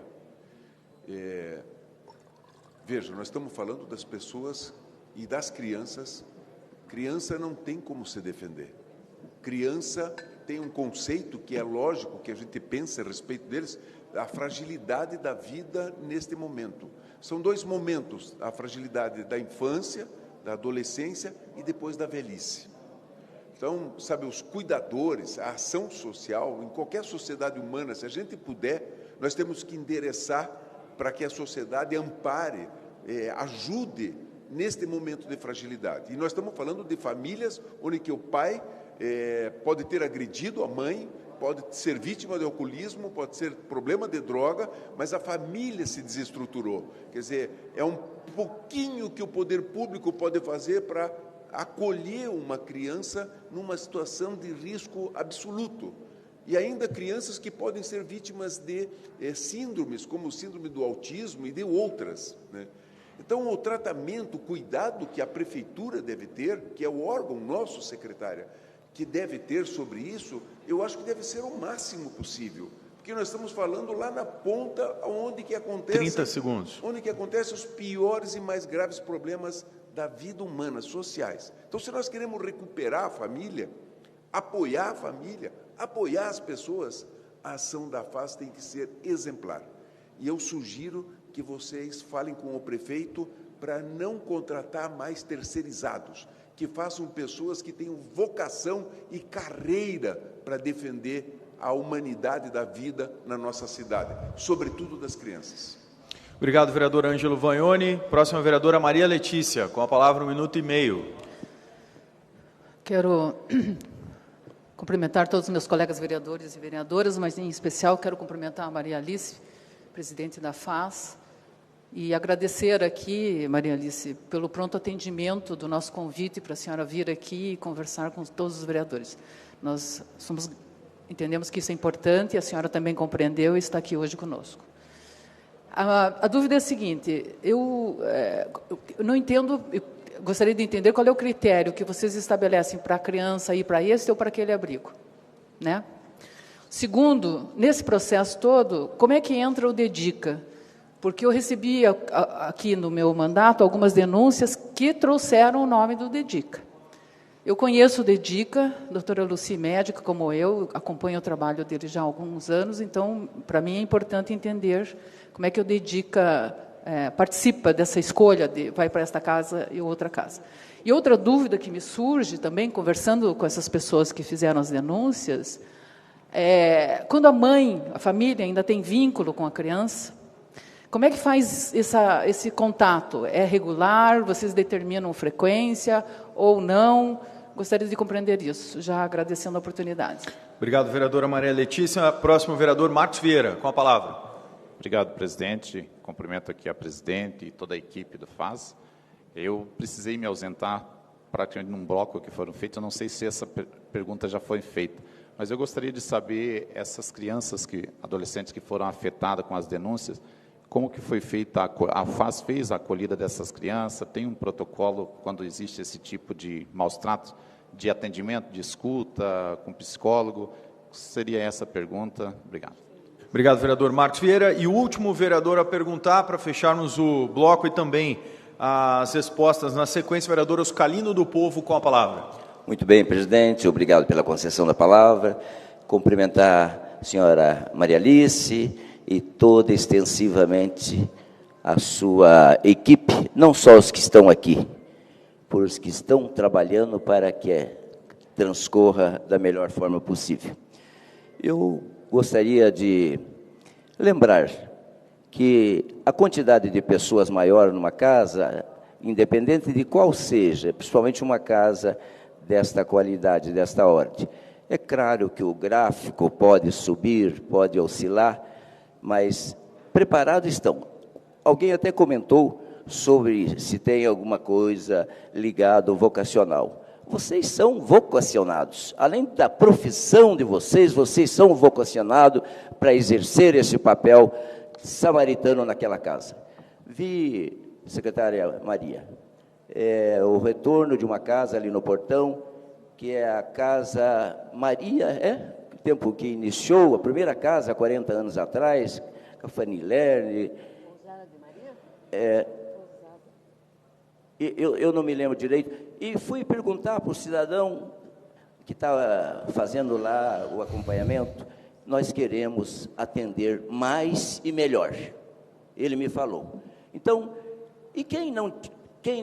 Speaker 19: Veja, nós estamos falando das pessoas e das crianças. Criança não tem como se defender. Criança tem um conceito que é lógico, que a gente pensa a respeito deles, a fragilidade da vida neste momento. São 2 momentos, a fragilidade da infância, da adolescência e depois da velhice. Então, sabe, os cuidadores, a ação social, em qualquer sociedade humana, se a gente puder, nós temos que endereçar para que a sociedade ampare, ajude neste momento de fragilidade. E nós estamos falando de famílias onde que o pai pode ter agredido a mãe, pode ser vítima de alcoolismo, pode ser problema de droga, mas a família se desestruturou. Quer dizer, é um pouquinho que o poder público pode fazer para acolher uma criança numa situação de risco absoluto. E ainda crianças que podem ser vítimas de síndromes, como o síndrome do autismo e de outras, né? Então, o tratamento, o cuidado que a prefeitura deve ter, que é o órgão nosso, secretária, que deve ter sobre isso, eu acho que deve ser o máximo possível. Porque nós estamos falando lá na ponta, onde que acontece...
Speaker 1: 30 segundos.
Speaker 19: Onde que acontecem os piores e mais graves problemas da vida humana, sociais. Então, se nós queremos recuperar a família, apoiar as pessoas, a ação da FAS tem que ser exemplar. E eu sugiro que vocês falem com o prefeito para não contratar mais terceirizados, que façam pessoas que tenham vocação e carreira para defender a humanidade da vida na nossa cidade, sobretudo das crianças.
Speaker 1: Obrigado, vereador Ângelo Vagnoni. Próxima vereadora Maria Letícia, com a palavra 1 minuto e meio.
Speaker 20: Quero cumprimentar todos os meus colegas vereadores e vereadoras, mas em especial quero cumprimentar a Maria Alice, presidente da FAS, e agradecer aqui, Maria Alice, pelo pronto atendimento do nosso convite para a senhora vir aqui e conversar com todos os vereadores. Nós somos Entendemos que isso é importante, e a senhora também compreendeu e está aqui hoje conosco. A dúvida é a seguinte, eu não entendo, eu gostaria de entender qual é o critério que vocês estabelecem para a criança ir para esse ou para aquele abrigo, né? Segundo, nesse processo todo, como é que entra o DEDICA? Porque eu recebi aqui no meu mandato algumas denúncias que trouxeram o nome do DEDICA. Eu conheço o DEDICA, a doutora Lucy, médica como eu, acompanho o trabalho dele já há alguns anos, então, para mim, é importante entender como é que o DEDICA participa dessa escolha de vai para esta casa e outra casa. E outra dúvida que me surge também, conversando com essas pessoas que fizeram as denúncias, quando a mãe, a família ainda tem vínculo com a criança, como é que faz esse contato? É regular? Vocês determinam frequência ou não? Gostaria de compreender isso, já agradecendo a oportunidade.
Speaker 1: Obrigado, vereadora Maria Letícia. Próximo vereador, Marcos Vieira, com a palavra.
Speaker 21: Obrigado, presidente. Cumprimento aqui a presidente e toda a equipe do FAS. Eu precisei me ausentar praticamente num bloco que foram feitos. Eu não sei se essa pergunta já foi feita, mas eu gostaria de saber, essas crianças, adolescentes que foram afetadas com as denúncias, como que foi feita, a FAS fez a acolhida dessas crianças, tem um protocolo quando existe esse tipo de maus tratos, de atendimento, de escuta, com psicólogo? Seria essa a pergunta. Obrigado.
Speaker 1: Obrigado, vereador Marcos Vieira. E o último vereador a perguntar, para fecharmos o bloco e também as respostas na sequência, vereador Oscalino do Povo, com a palavra.
Speaker 22: Muito bem, presidente, obrigado pela concessão da palavra. Cumprimentar a senhora Maria Alice e toda extensivamente a sua equipe, não só os que estão aqui, por os que estão trabalhando para que transcorra da melhor forma possível. Eu gostaria de lembrar que a quantidade de pessoas maior numa casa, independente de qual seja, principalmente uma casa desta qualidade, desta ordem, é claro que o gráfico pode subir, pode oscilar, mas preparados estão. Alguém até comentou sobre se tem alguma coisa ligada ao vocacional. Vocês são vocacionados. Além da profissão de vocês, vocês são vocacionados para exercer esse papel samaritano naquela casa. Vi, secretária Maria, o retorno de uma casa ali no portão, que é a Casa Maria, tempo que iniciou a primeira casa, há 40 anos atrás, com a Fanny Lerner. Eu não me lembro direito. E fui perguntar para o cidadão que estava fazendo lá o acompanhamento, nós queremos atender mais e melhor. Ele me falou. Então, e quem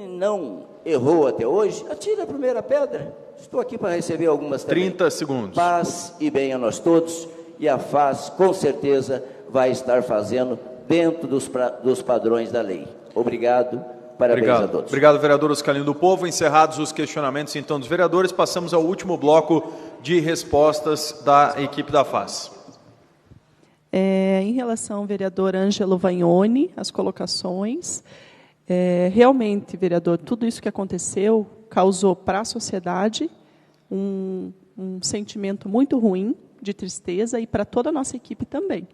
Speaker 22: não errou até hoje, atire a primeira pedra. Estou aqui para receber algumas também.
Speaker 1: 30 segundos.
Speaker 22: Paz e bem a nós todos, e a FAS, com certeza, vai estar fazendo dentro dos padrões da lei. Obrigado, parabéns a todos.
Speaker 1: Obrigado, vereador Oscalino do Povo. Encerrados os questionamentos, então, dos vereadores, passamos ao último bloco de respostas da equipe da FAS.
Speaker 7: Em relação ao vereador Ângelo Vagnoni, as colocações, realmente, vereador, tudo isso que aconteceu causou para a sociedade um sentimento muito ruim, de tristeza, e para toda a nossa equipe também,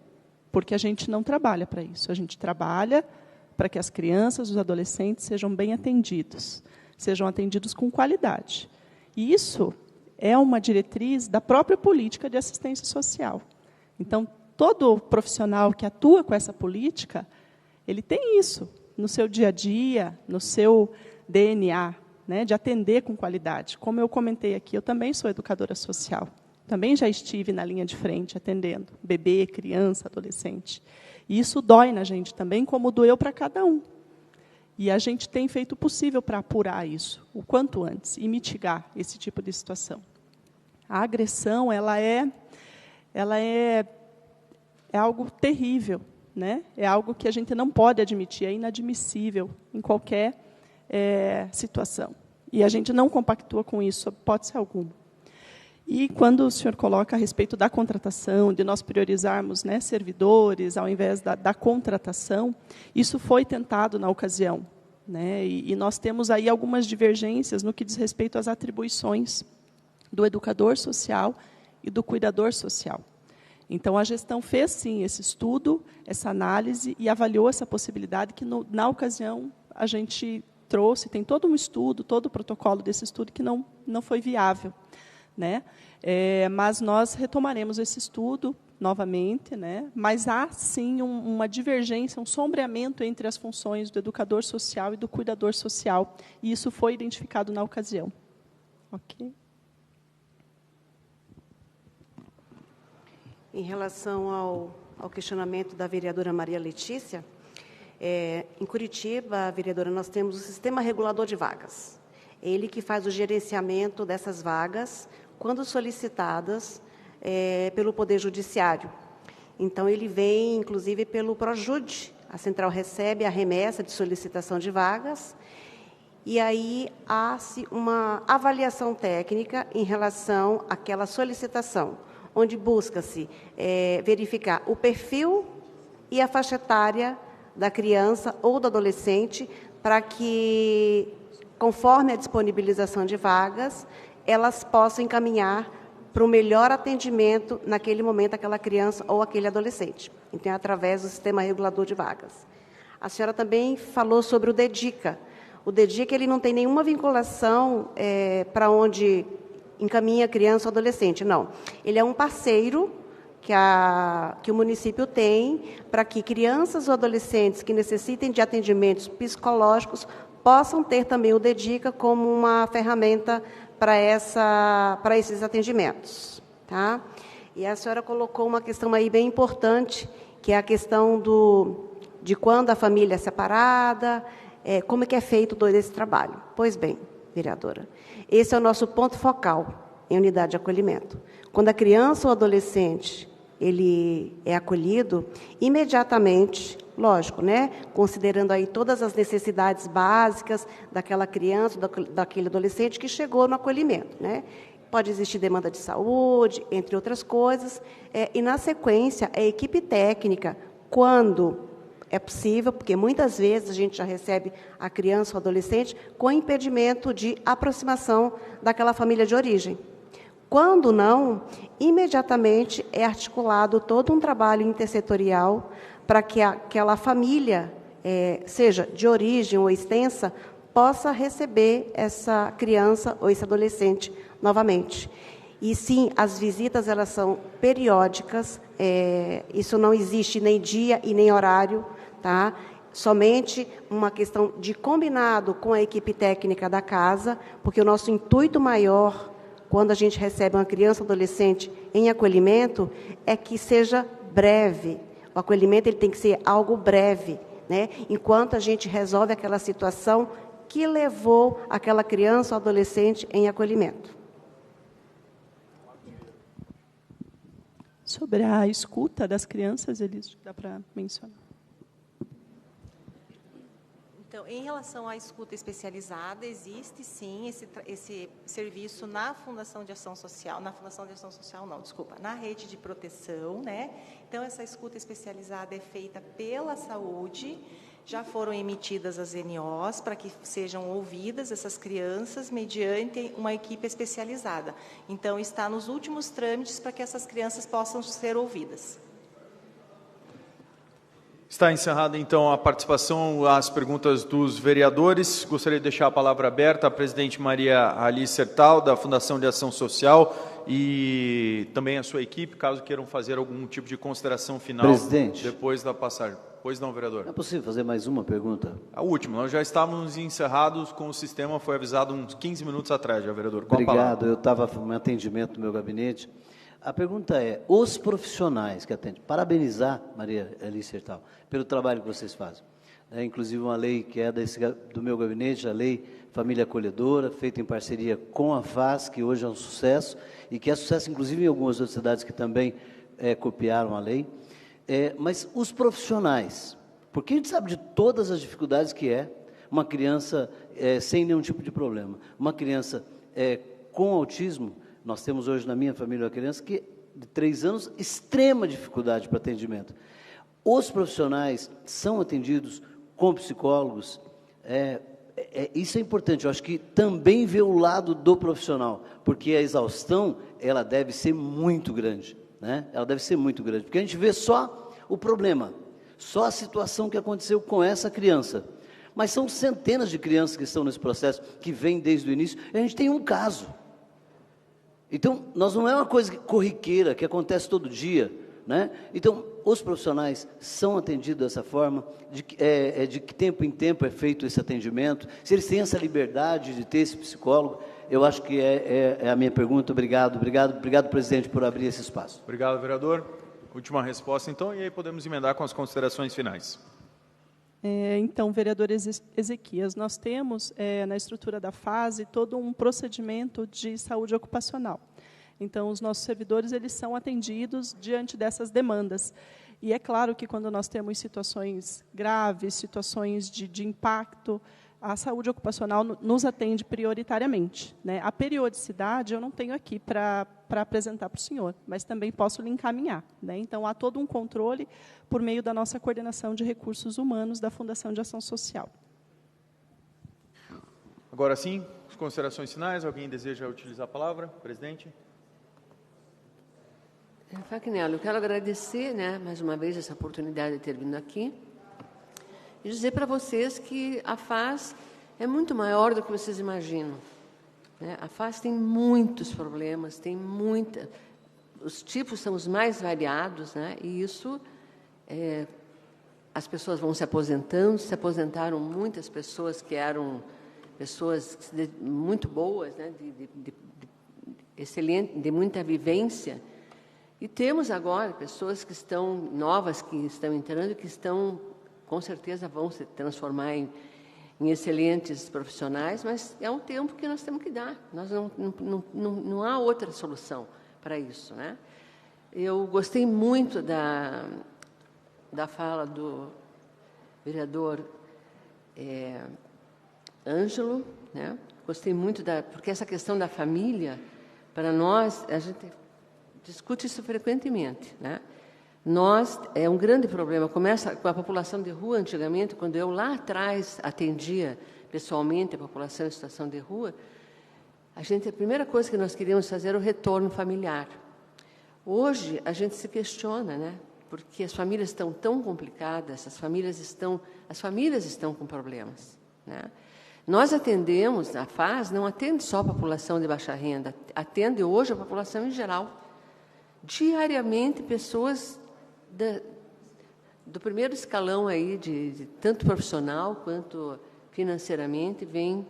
Speaker 7: porque a gente não trabalha para isso, a gente trabalha para que as crianças, os adolescentes sejam bem atendidos, sejam atendidos com qualidade. E isso é uma diretriz da própria política de assistência social. Então, todo profissional que atua com essa política, ele tem isso no seu dia a dia, no seu DNA, né, de atender com qualidade. Como eu comentei aqui, eu também sou educadora social. Também já estive na linha de frente, atendendo bebê, criança, adolescente. E isso dói na gente também, como doeu para cada um. E a gente tem feito o possível para apurar isso, o quanto antes, e mitigar esse tipo de situação. A agressão, ela é algo terrível, né? É algo que a gente não pode admitir, é inadmissível em qualquer situação. E a gente não compactua com isso, sob hipótese alguma. E quando o senhor coloca a respeito da contratação, de nós priorizarmos, né, servidores, ao invés da contratação, isso foi tentado na ocasião, né? E nós temos aí algumas divergências no que diz respeito às atribuições do educador social e do cuidador social. Então, a gestão fez, sim, esse estudo, essa análise, e avaliou essa possibilidade que, na ocasião, a gente trouxe, tem todo um estudo, todo o protocolo desse estudo que não foi viável, né? Mas nós retomaremos esse estudo novamente, né? Mas há, sim, uma divergência, um sombreamento entre as funções do educador social e do cuidador social, e isso foi identificado na ocasião. Ok?
Speaker 3: Em relação ao questionamento da vereadora Maria Letícia, em Curitiba, vereadora, nós temos o Sistema Regulador de Vagas. Ele que faz o gerenciamento dessas vagas, quando solicitadas pelo Poder Judiciário. Então, ele vem, inclusive, pelo Projude. A central recebe a remessa de solicitação de vagas, e aí há-se uma avaliação técnica em relação àquela solicitação, onde busca-se verificar o perfil e a faixa etária da criança ou do adolescente, para que, conforme a disponibilização de vagas, elas possam encaminhar para o melhor atendimento naquele momento aquela criança ou aquele adolescente. Então, através do Sistema Regulador de Vagas. A senhora também falou sobre o DEDICA. O DEDICA ele não tem nenhuma vinculação para onde encaminha a criança ou adolescente, não. Ele é um parceiro que o município tem para que crianças ou adolescentes que necessitem de atendimentos psicológicos possam ter também o DEDICA como uma ferramenta para esses atendimentos. Tá? E a senhora colocou uma questão aí bem importante, que é a questão de quando a família é separada, como é que é feito todo esse trabalho. Pois bem, vereadora, esse é o nosso ponto focal em unidade de acolhimento. Quando a criança ou adolescente ele é acolhido, imediatamente, lógico, né, considerando aí todas as necessidades básicas daquela criança, daquele adolescente que chegou no acolhimento, né? Pode existir demanda de saúde, entre outras coisas, e na sequência a equipe técnica, quando é possível, porque muitas vezes a gente já recebe a criança ou adolescente com impedimento de aproximação daquela família de origem. Quando não, imediatamente é articulado todo um trabalho intersetorial para que aquela família, seja de origem ou extensa, possa receber essa criança ou esse adolescente novamente. E sim, as visitas elas são periódicas, isso não existe nem dia e nem horário, tá? Somente uma questão de combinado com a equipe técnica da casa, porque o nosso intuito maior, quando a gente recebe uma criança ou adolescente em acolhimento, é que seja breve. O acolhimento ele tem que ser algo breve, né? Enquanto a gente resolve aquela situação que levou aquela criança ou adolescente em acolhimento.
Speaker 7: Sobre a escuta das crianças, Elis, dá para mencionar?
Speaker 8: Então, em relação à escuta especializada, existe sim esse serviço na Fundação de Ação Social, na rede de proteção, né? Então, essa escuta especializada é feita pela saúde, já foram emitidas as NOs para que sejam ouvidas essas crianças mediante uma equipe especializada. Então, está nos últimos trâmites para que essas crianças possam ser ouvidas.
Speaker 1: Está encerrada, então, a participação, as perguntas dos vereadores. Gostaria de deixar a palavra aberta à presidente Maria Alice Sertal, da Fundação de Ação Social, e também a sua equipe, caso queiram fazer algum tipo de consideração final.
Speaker 4: Presidente.
Speaker 1: Depois da passagem. Pois não, vereador.
Speaker 4: É possível fazer mais uma pergunta?
Speaker 1: A última. Nós já estávamos encerrados com o sistema, foi avisado uns 15 minutos atrás, já, vereador. Com
Speaker 4: Obrigado.
Speaker 1: a palavra.
Speaker 4: Eu estava em atendimento no meu gabinete. A pergunta é, os profissionais que atendem, parabenizar, Maria Alice Sertal, pelo trabalho que vocês fazem. Inclusive uma lei que é do meu gabinete, a Lei Família Acolhedora, feita em parceria com a FAS, que hoje é um sucesso, e que é sucesso inclusive em algumas outras cidades que também copiaram a lei. Mas os profissionais, porque a gente sabe de todas as dificuldades que é uma criança sem nenhum tipo de problema, uma criança com autismo. Nós temos hoje na minha família uma criança que, de 3 anos, extrema dificuldade para atendimento. Os profissionais são atendidos com psicólogos, isso é importante, eu acho que também ver o lado do profissional, porque a exaustão, ela deve ser muito grande, né? Ela deve ser muito grande, porque a gente vê só o problema, só a situação que aconteceu com essa criança, mas são centenas de crianças que estão nesse processo, que vêm desde o início, e a gente tem um caso. Então, nós não é uma coisa corriqueira, que acontece todo dia, né? Então, os profissionais são atendidos dessa forma, de que tempo em tempo é feito esse atendimento, se eles têm essa liberdade de ter esse psicólogo, eu acho que é a minha pergunta. Obrigado, presidente, por abrir esse espaço.
Speaker 1: Obrigado, vereador. Última resposta, então, e aí podemos emendar com as considerações finais.
Speaker 7: Então, vereador Ezequias, nós temos na estrutura da fase todo um procedimento de saúde ocupacional. Então, os nossos servidores, eles são atendidos diante dessas demandas. E é claro que quando nós temos situações graves, situações de impacto, a saúde ocupacional nos atende prioritariamente, né? A periodicidade eu não tenho aqui para apresentar para o senhor, mas também posso lhe encaminhar, né? Então, há todo um controle por meio da nossa coordenação de recursos humanos da Fundação de Ação Social.
Speaker 1: Agora sim, as considerações finais. Alguém deseja utilizar a palavra? Presidente.
Speaker 2: Faquinello, eu quero agradecer, né, mais uma vez essa oportunidade de ter vindo aqui e dizer para vocês que a FAS é muito maior do que vocês imaginam, né? A FAS tem muitos problemas, os tipos são os mais variados, né? E isso, as pessoas vão se aposentaram muitas pessoas que eram pessoas muito boas, né, de muita vivência. E temos agora pessoas que estão novas, que estão entrando, que com certeza vão se transformar em excelentes profissionais, mas é um tempo que nós temos que dar. Nós não há outra solução para isso, né? Eu gostei muito da fala do vereador Ângelo, né? Gostei muito porque essa questão da família, para nós, a gente discute isso frequentemente, né? É um grande problema. Começa com a população de rua. Antigamente, quando eu lá atrás atendia pessoalmente a população em situação de rua, a primeira coisa que nós queríamos fazer era o retorno familiar. Hoje, a gente se questiona, né? Porque as famílias estão tão complicadas, as famílias estão com problemas, né? Nós atendemos, a FAS não atende só a população de baixa renda, atende hoje a população em geral. Diariamente, pessoas do primeiro escalão aí, de tanto profissional quanto financeiramente, vêm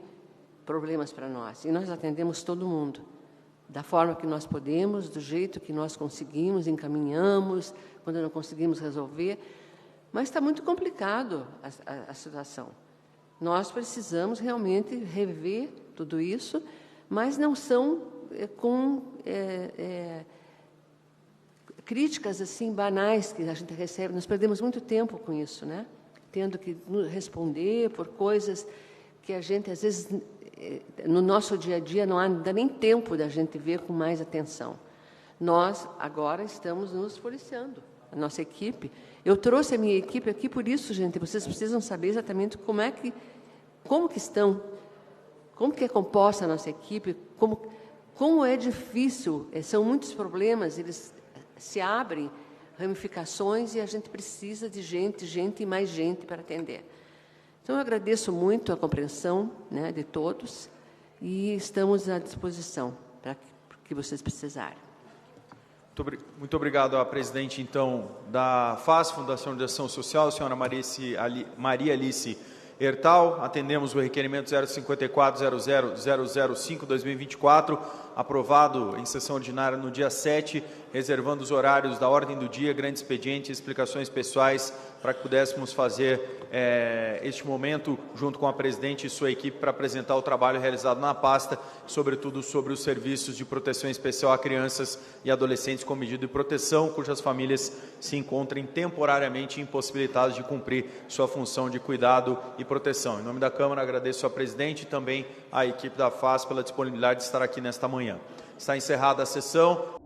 Speaker 2: problemas para nós. E nós atendemos todo mundo, da forma que nós podemos, do jeito que nós conseguimos, encaminhamos, quando não conseguimos resolver. Mas está muito complicado a situação. Nós precisamos realmente rever tudo isso, mas não são com críticas assim banais que a gente recebe. Nós perdemos muito tempo com isso, né? Tendo que responder por coisas que a gente, às vezes, no nosso dia a dia, não dá nem tempo da gente ver com mais atenção. Nós, agora, estamos nos policiando, a nossa equipe. Eu trouxe a minha equipe aqui por isso, gente. Vocês precisam saber exatamente como que é composta a nossa equipe, como é difícil, são muitos problemas, eles se abrem ramificações e a gente precisa de gente e mais gente para atender. Então, eu agradeço muito a compreensão, né, de todos e estamos à disposição para o que vocês precisarem.
Speaker 1: Muito obrigado à presidente, então, da FAS, Fundação de Ação Social, a senhora Maria Alice Hertal. Atendemos o requerimento 054-00-005-2024, aprovado em sessão ordinária no dia 7, reservando os horários da ordem do dia, grande expediente e explicações pessoais, para que pudéssemos fazer este momento, junto com a presidente e sua equipe, para apresentar o trabalho realizado na pasta, sobretudo sobre os serviços de proteção especial a crianças e adolescentes com medida de proteção, cujas famílias se encontrem temporariamente impossibilitadas de cumprir sua função de cuidado e proteção. Em nome da Câmara, agradeço à presidente e também à equipe da FAS pela disponibilidade de estar aqui nesta manhã. Está encerrada a sessão.